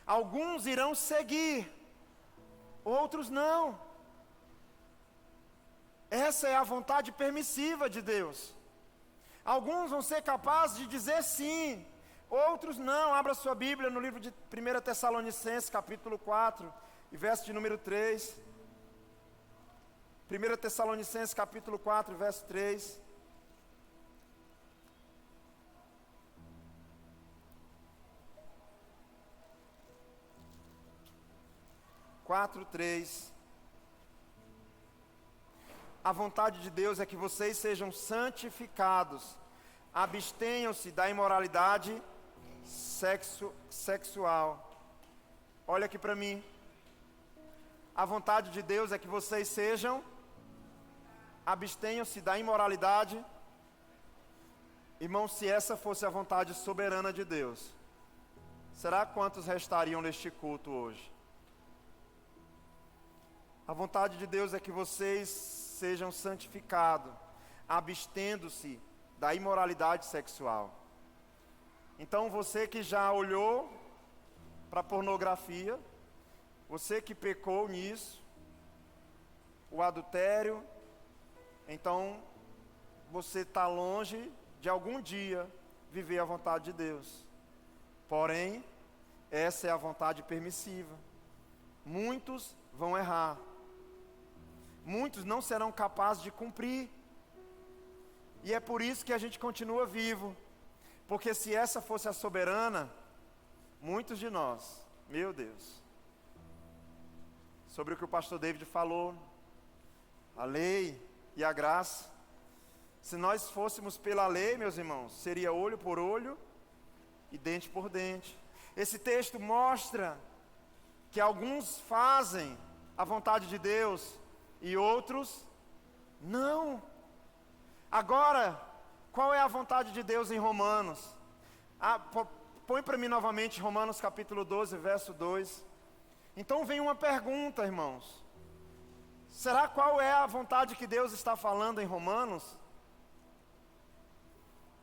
Alguns irão seguir, outros não. Essa é a vontade permissiva de Deus. Alguns vão ser capazes de dizer sim, outros não. Abra sua Bíblia no livro de 1 Tessalonicenses, capítulo 4, e verso de número 3. 1 Tessalonicenses, capítulo 4, verso 3. A vontade de Deus é que vocês sejam santificados, abstenham-se da imoralidade sexual. Olha aqui para mim. A vontade de Deus é que vocês abstenham-se da imoralidade. Irmão, se essa fosse a vontade soberana de Deus, será quantos restariam neste culto hoje? A vontade de Deus é que vocês sejam santificados, abstendo-se da imoralidade sexual. Então você que já olhou para pornografia, Você que pecou nisso, o adultério, então você está longe de algum dia viver a vontade de Deus. Porém, essa é a vontade permissiva. Muitos vão errar. Muitos não serão capazes de cumprir. E é por isso que a gente continua vivo. Porque se essa fosse a soberana, muitos de nós, meu Deus, sobre o que o pastor David falou, a lei e a graça, se nós fôssemos pela lei, meus irmãos, seria olho por olho e dente por dente. Esse texto mostra que alguns fazem a vontade de Deus e outros não. Agora, qual é a vontade de Deus em Romanos? Põe para mim novamente Romanos capítulo 12, verso 2. Então vem uma pergunta, irmãos. Será qual é a vontade que Deus está falando em Romanos?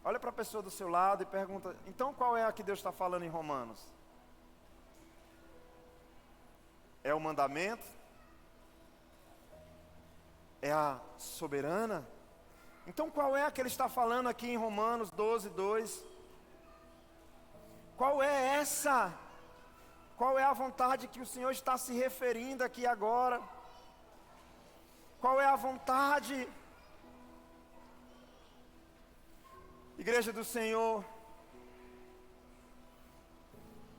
Olha para a pessoa do seu lado e pergunta, então qual é a que Deus está falando em Romanos? É o mandamento? É a soberana? Então qual é a que ele está falando aqui em Romanos 12, 2? Qual é essa? Qual é a vontade que o Senhor está se referindo aqui agora? Qual é a vontade? Igreja do Senhor,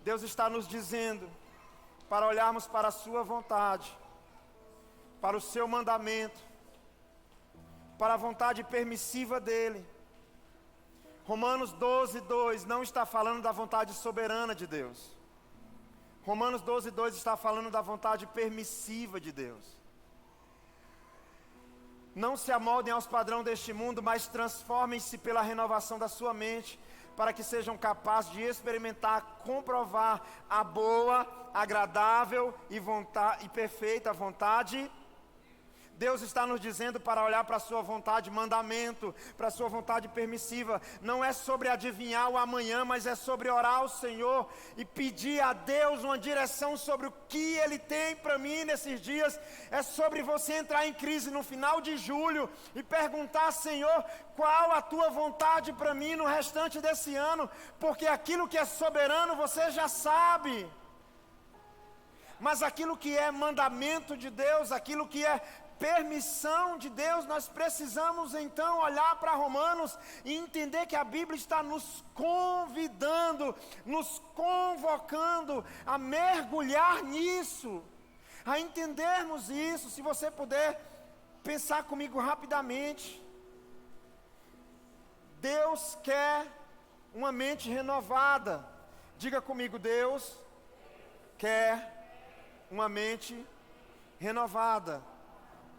Deus está nos dizendo para olharmos para a sua vontade, para o seu mandamento, para a vontade permissiva dEle. Romanos 12, 2 não está falando da vontade soberana de Deus. Romanos 12, 2 está falando da vontade permissiva de Deus. Não se amoldem aos padrões deste mundo, mas transformem-se pela renovação da sua mente, para que sejam capazes de experimentar, comprovar a boa, agradável e perfeita vontade. Deus está nos dizendo para olhar para a sua vontade, mandamento, para a sua vontade permissiva. Não é sobre adivinhar o amanhã, mas é sobre orar ao Senhor e pedir a Deus uma direção sobre o que Ele tem para mim nesses dias. É sobre você entrar em crise no final de julho e perguntar, Senhor, qual a tua vontade para mim no restante desse ano? Porque aquilo que é soberano você já sabe. Mas aquilo que é mandamento de Deus, aquilo que é permissão de Deus, nós precisamos então olhar para Romanos e entender que a Bíblia está nos convidando, nos convocando a mergulhar nisso, a entendermos isso. Se você puder pensar comigo rapidamente, Deus quer uma mente renovada. Diga comigo, Deus quer uma mente renovada.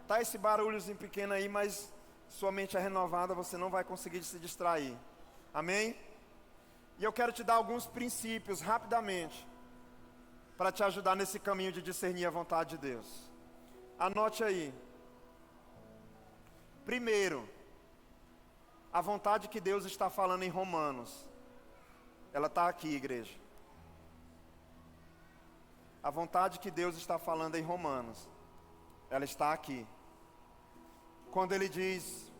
Tá esse barulhozinho pequeno aí, mas sua mente é renovada, você não vai conseguir se distrair. Amém? E eu quero te dar alguns princípios, rapidamente, para te ajudar nesse caminho de discernir a vontade de Deus. Anote aí. Primeiro, a vontade que Deus está falando em Romanos, ela está aqui, igreja. A vontade que Deus está falando em Romanos, ela está aqui. Quando Ele diz,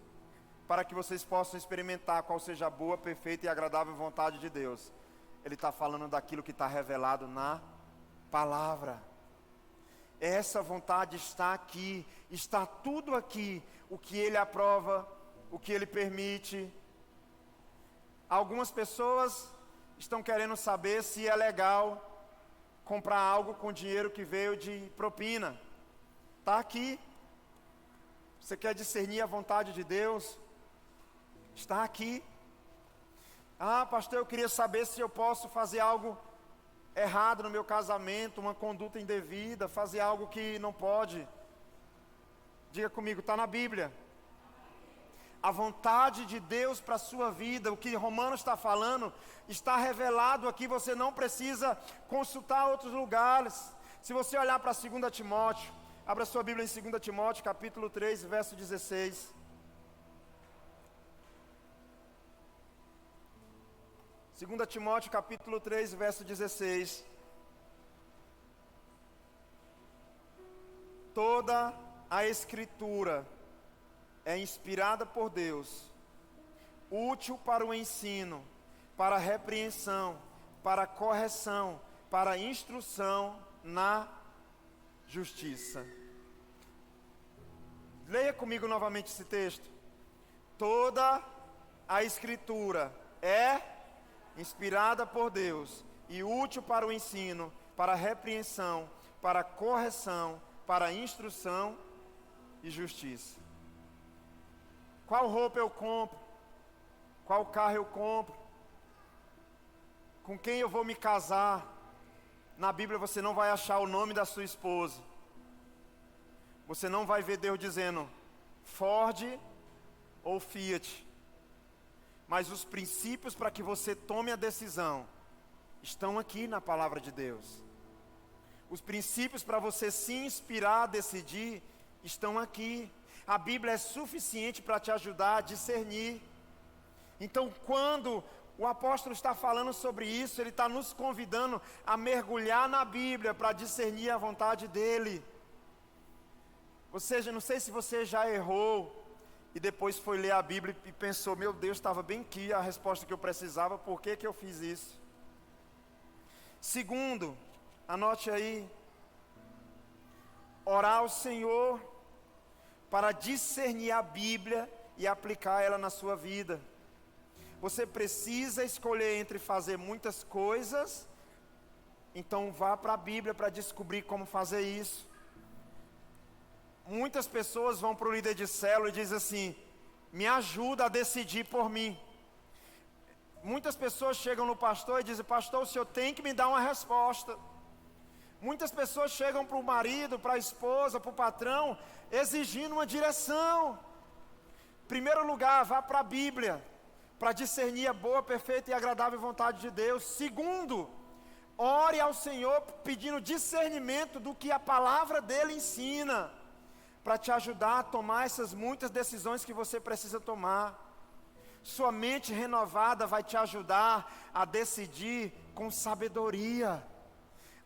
para que vocês possam experimentar qual seja a boa, perfeita e agradável vontade de Deus, Ele está falando daquilo que está revelado na palavra. Essa vontade está aqui, está tudo aqui, o que Ele aprova, o que Ele permite. Algumas pessoas estão querendo saber se é legal comprar algo com dinheiro que veio de propina. Está aqui. Você quer discernir a vontade de Deus? Está aqui. Ah, pastor, eu queria saber se eu posso fazer algo errado no meu casamento, uma conduta indevida, fazer algo que não pode. Diga comigo, está na Bíblia. A vontade de Deus para a sua vida, o que Romanos está falando, está revelado aqui, você não precisa consultar outros lugares. Se você olhar para 2 Timóteo, abra sua Bíblia em 2 Timóteo, capítulo 3, verso 16. 2 Timóteo, capítulo 3, verso 16. Toda a Escritura é inspirada por Deus, útil para o ensino, para a repreensão, para a correção, para a instrução na justiça. Leia comigo novamente esse texto. Toda a Escritura é inspirada por Deus e útil para o ensino, para a repreensão, para a correção, para a instrução e justiça. Qual roupa eu compro? Qual carro eu compro? Com quem eu vou me casar? Na Bíblia você não vai achar o nome da sua esposa. Você não vai ver Deus dizendo Ford ou Fiat. Mas os princípios para que você tome a decisão estão aqui na palavra de Deus. Os princípios para você se inspirar a decidir estão aqui. A Bíblia é suficiente para te ajudar a discernir. Então, quando o apóstolo está falando sobre isso, ele está nos convidando a mergulhar na Bíblia para discernir a vontade dele. Ou seja, não sei se você já errou e depois foi ler a Bíblia e pensou, meu Deus, estava bem aqui a resposta que eu precisava, por que eu fiz isso? Segundo, anote aí, orar ao Senhor para discernir a Bíblia e aplicar ela na sua vida. Você precisa escolher entre fazer muitas coisas, então vá para a Bíblia para descobrir como fazer isso. Muitas pessoas vão para o líder de célula e dizem assim, me ajuda a decidir por mim. Muitas pessoas chegam no pastor e dizem, pastor, o senhor tem que me dar uma resposta. Muitas pessoas chegam para o marido, para a esposa, para o patrão, exigindo uma direção. Em primeiro lugar, vá para a Bíblia, para discernir a boa, perfeita e agradável vontade de Deus. Segundo, ore ao Senhor pedindo discernimento do que a palavra dele ensina, para te ajudar a tomar essas muitas decisões que você precisa tomar. Sua mente renovada vai te ajudar a decidir com sabedoria,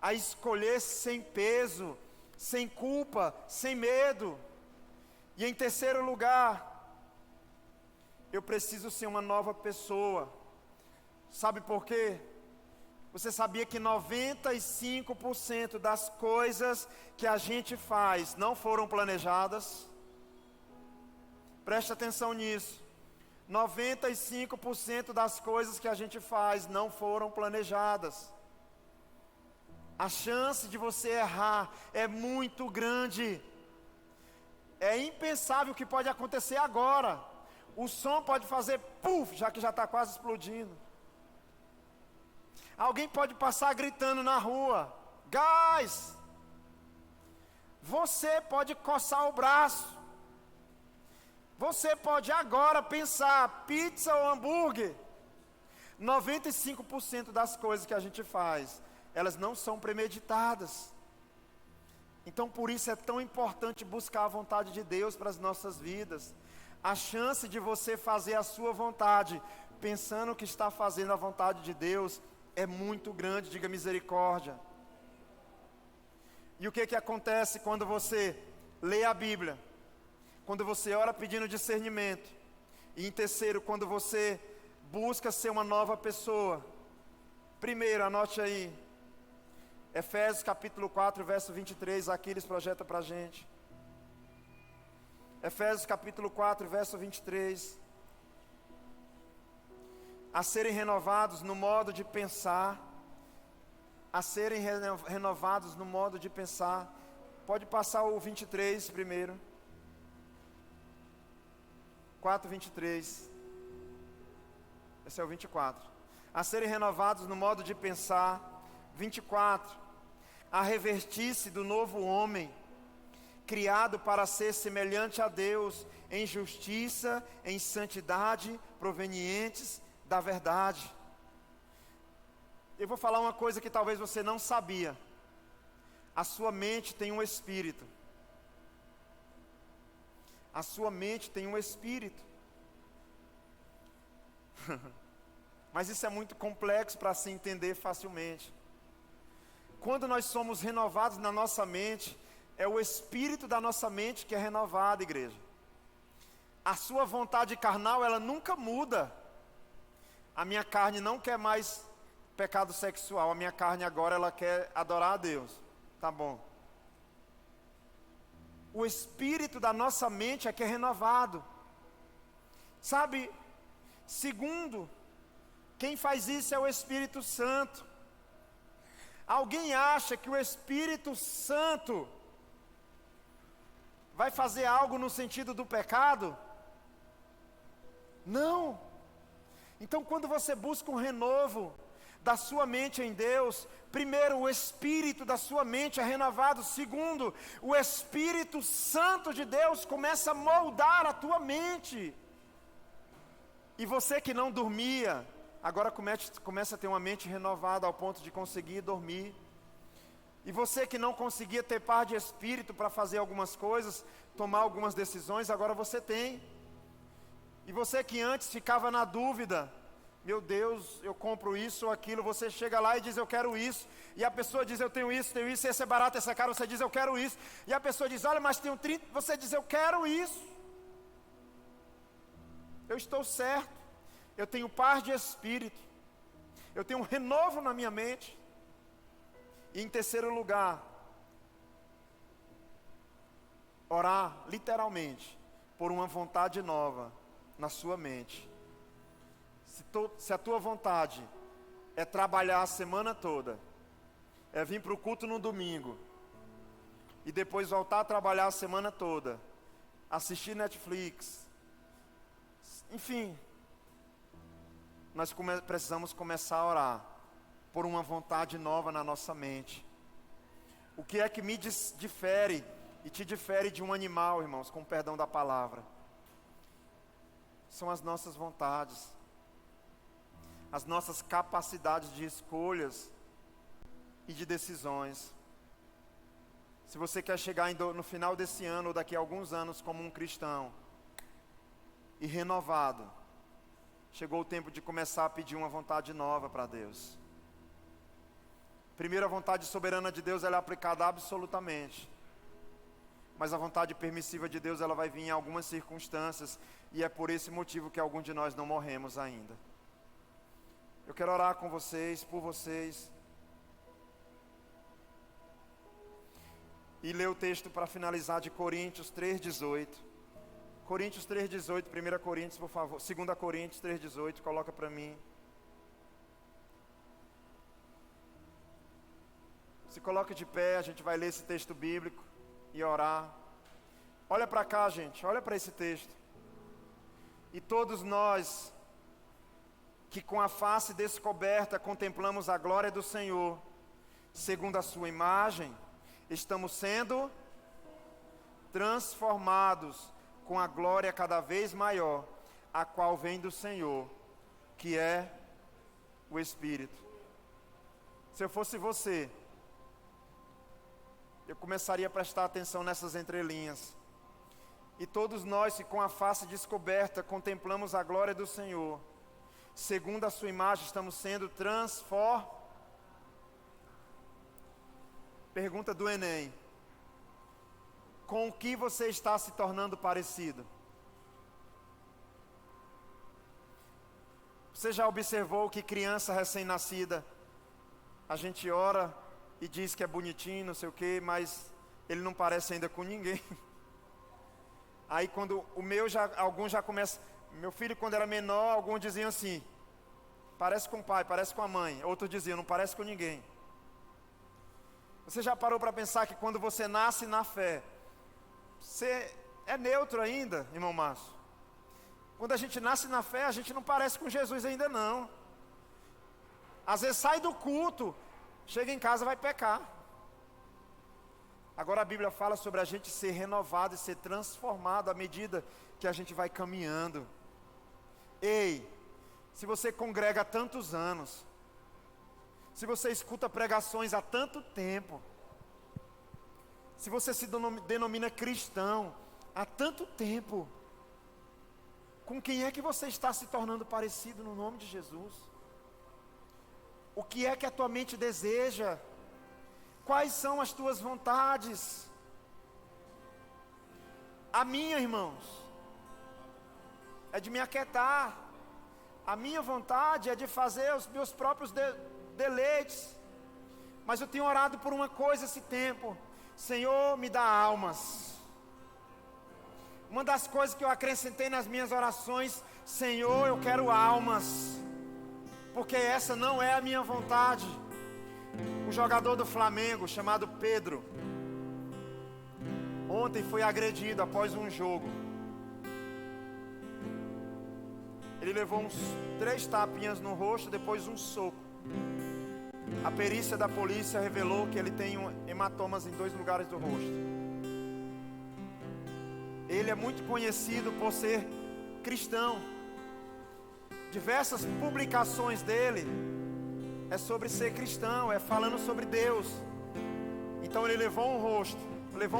a escolher sem peso, sem culpa, sem medo. E em terceiro lugar, eu preciso ser uma nova pessoa. Sabe por quê? Você sabia que 95% das coisas que a gente faz não foram planejadas? Preste atenção nisso. 95% das coisas que a gente faz não foram planejadas. A chance de você errar é muito grande. É impensável o que pode acontecer agora. O som pode fazer puf, já que já está quase explodindo. Alguém pode passar gritando na rua, gás! Você pode coçar o braço. Você pode agora pensar, pizza ou hambúrguer. 95% das coisas que a gente faz, elas não são premeditadas. Então por isso é tão importante buscar a vontade de Deus para as nossas vidas. A chance de você fazer a sua vontade, pensando que está fazendo a vontade de Deus, é muito grande, diga misericórdia. E o que acontece quando você lê a Bíblia? Quando você ora pedindo discernimento. E em terceiro, quando você busca ser uma nova pessoa. Primeiro, anote aí. Efésios capítulo 4, verso 23, Aquiles projeta para a gente. Efésios capítulo 4, verso 23. A serem renovados no modo de pensar. A serem renovados no modo de pensar. Pode passar o 23 primeiro. 4, 23. Esse é o 24. A serem renovados no modo de pensar. 24. A revestir-se do novo homem, criado para ser semelhante a Deus, em justiça, em santidade, provenientes da verdade. Eu vou falar uma coisa que talvez você não sabia. A sua mente tem um espírito. A sua mente tem um espírito. Mas isso é muito complexo para se entender facilmente. Quando nós somos renovados na nossa mente, é o espírito da nossa mente que é renovado, igreja. A sua vontade carnal, ela nunca muda. A minha carne não quer mais pecado sexual, a minha carne agora ela quer adorar a Deus. Tá bom. O espírito da nossa mente é que é renovado. Sabe, segundo, quem faz isso é o Espírito Santo. Alguém acha que o Espírito Santo vai fazer algo no sentido do pecado? Não. Então, quando você busca um renovo da sua mente em Deus, primeiro, o espírito da sua mente é renovado. Segundo, o Espírito Santo de Deus começa a moldar a tua mente. E você que não dormia, agora começa a ter uma mente renovada ao ponto de conseguir dormir. E você que não conseguia ter paz de espírito para fazer algumas coisas, tomar algumas decisões, agora você tem. E você que antes ficava na dúvida, meu Deus, eu compro isso ou aquilo, você chega lá e diz, eu quero isso. E a pessoa diz, eu tenho isso, esse é barato, esse é caro, você diz, eu quero isso. E a pessoa diz, olha, mas tem 30, você diz, eu quero isso. Eu estou certo, eu tenho paz de espírito, eu tenho um renovo na minha mente. E em terceiro lugar, orar literalmente por uma vontade nova na sua mente. Se a tua vontade é trabalhar a semana toda, é vir para o culto no domingo, e depois voltar a trabalhar a semana toda, assistir Netflix, enfim, nós precisamos começar a orar por uma vontade nova na nossa mente. O que é que me difere e te difere de um animal, irmãos, com perdão da palavra? São as nossas vontades, as nossas capacidades de escolhas e de decisões. Se você quer chegar no final desse ano ou daqui a alguns anos como um cristão e renovado, chegou o tempo de começar a pedir uma vontade nova para Deus. Primeiro, a vontade soberana de Deus ela é aplicada absolutamente. Mas a vontade permissiva de Deus ela vai vir em algumas circunstâncias. E é por esse motivo que alguns de nós não morremos ainda. Eu quero orar com vocês, por vocês. E ler o texto para finalizar de Coríntios 3,18. Coríntios 3,18, 1 Coríntios, por favor. 2 Coríntios 3,18, coloca para mim. Se coloque de pé, a gente vai ler esse texto bíblico e orar. Olha para cá, gente, olha para esse texto. E todos nós, que com a face descoberta contemplamos a glória do Senhor, segundo a sua imagem, estamos sendo transformados com a glória cada vez maior, a qual vem do Senhor, que é o Espírito. Se eu fosse você, eu começaria a prestar atenção nessas entrelinhas. E todos nós, que com a face descoberta contemplamos a glória do Senhor, segundo a sua imagem, estamos sendo transformados. Pergunta do Enem: com o que você está se tornando parecido? Você já observou que criança recém-nascida, a gente ora e diz que é bonitinho, não sei o quê, mas ele não parece ainda com ninguém. Aí quando alguns já começam, meu filho quando era menor, alguns diziam assim, parece com o pai, parece com a mãe. Outros diziam, não parece com ninguém. Você já parou para pensar que quando você nasce na fé, você é neutro ainda, irmão Márcio? Quando a gente nasce na fé, a gente não parece com Jesus ainda não. Às vezes sai do culto, chega em casa e vai pecar. Agora a Bíblia fala sobre a gente ser renovado e ser transformado à medida que a gente vai caminhando. Ei, se você congrega há tantos anos, se você escuta pregações há tanto tempo, se você se denomina cristão há tanto tempo, com quem é que você está se tornando parecido no nome de Jesus? O que é que a tua mente deseja? Quais são as tuas vontades? A minha, irmãos, é de me aquietar. A minha vontade é de fazer os meus próprios deleites. Mas eu tenho orado por uma coisa esse tempo: Senhor, me dá almas. Uma das coisas que eu acrescentei nas minhas orações: Senhor, eu quero almas, porque essa não é a minha vontade. Um jogador do Flamengo chamado Pedro, ontem foi agredido após um jogo. Ele levou uns 3 tapinhas no rosto, depois um soco. A perícia da polícia revelou que ele tem hematomas em 2 lugares do rosto. Ele é muito conhecido por ser cristão. Diversas publicações dele é sobre ser cristão, é falando sobre Deus. Então ele levou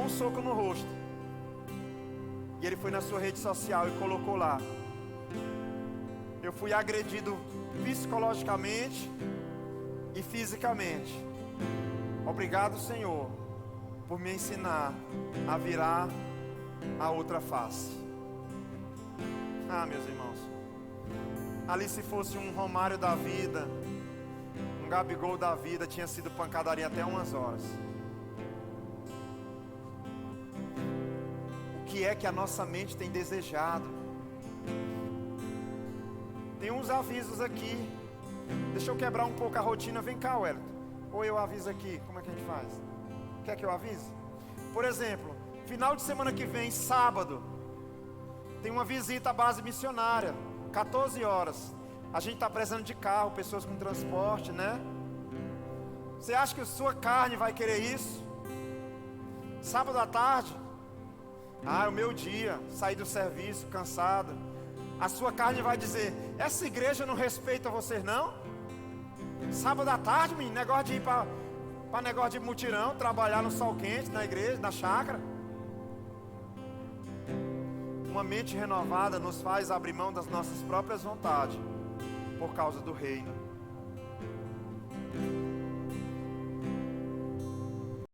um soco no rosto. E ele foi na sua rede social e colocou lá: eu fui agredido psicologicamente e fisicamente. Obrigado, Senhor, por me ensinar a virar a outra face. Ah, meus irmãos, ali se fosse um Romário da vida, um Gabigol da vida, tinha sido pancadaria até umas horas. O que é que a nossa mente tem desejado? Tem uns avisos aqui. Deixa eu quebrar um pouco a rotina. Vem cá, Wellington. Ou eu aviso aqui. Como é que a gente faz? Quer que eu avise? Por exemplo, final de semana que vem, sábado, tem uma visita à base missionária, 14 horas. A gente está precisando de carro, pessoas com transporte, né? Você acha que a sua carne vai querer isso? Sábado à tarde? Ah, é o meu dia, saí do serviço, cansado. A sua carne vai dizer: essa igreja não respeita vocês não? Sábado à tarde, menino, negócio de ir para negócio de mutirão, trabalhar no sol quente, na igreja, na chácara. Uma mente renovada nos faz abrir mão das nossas próprias vontades por causa do reino.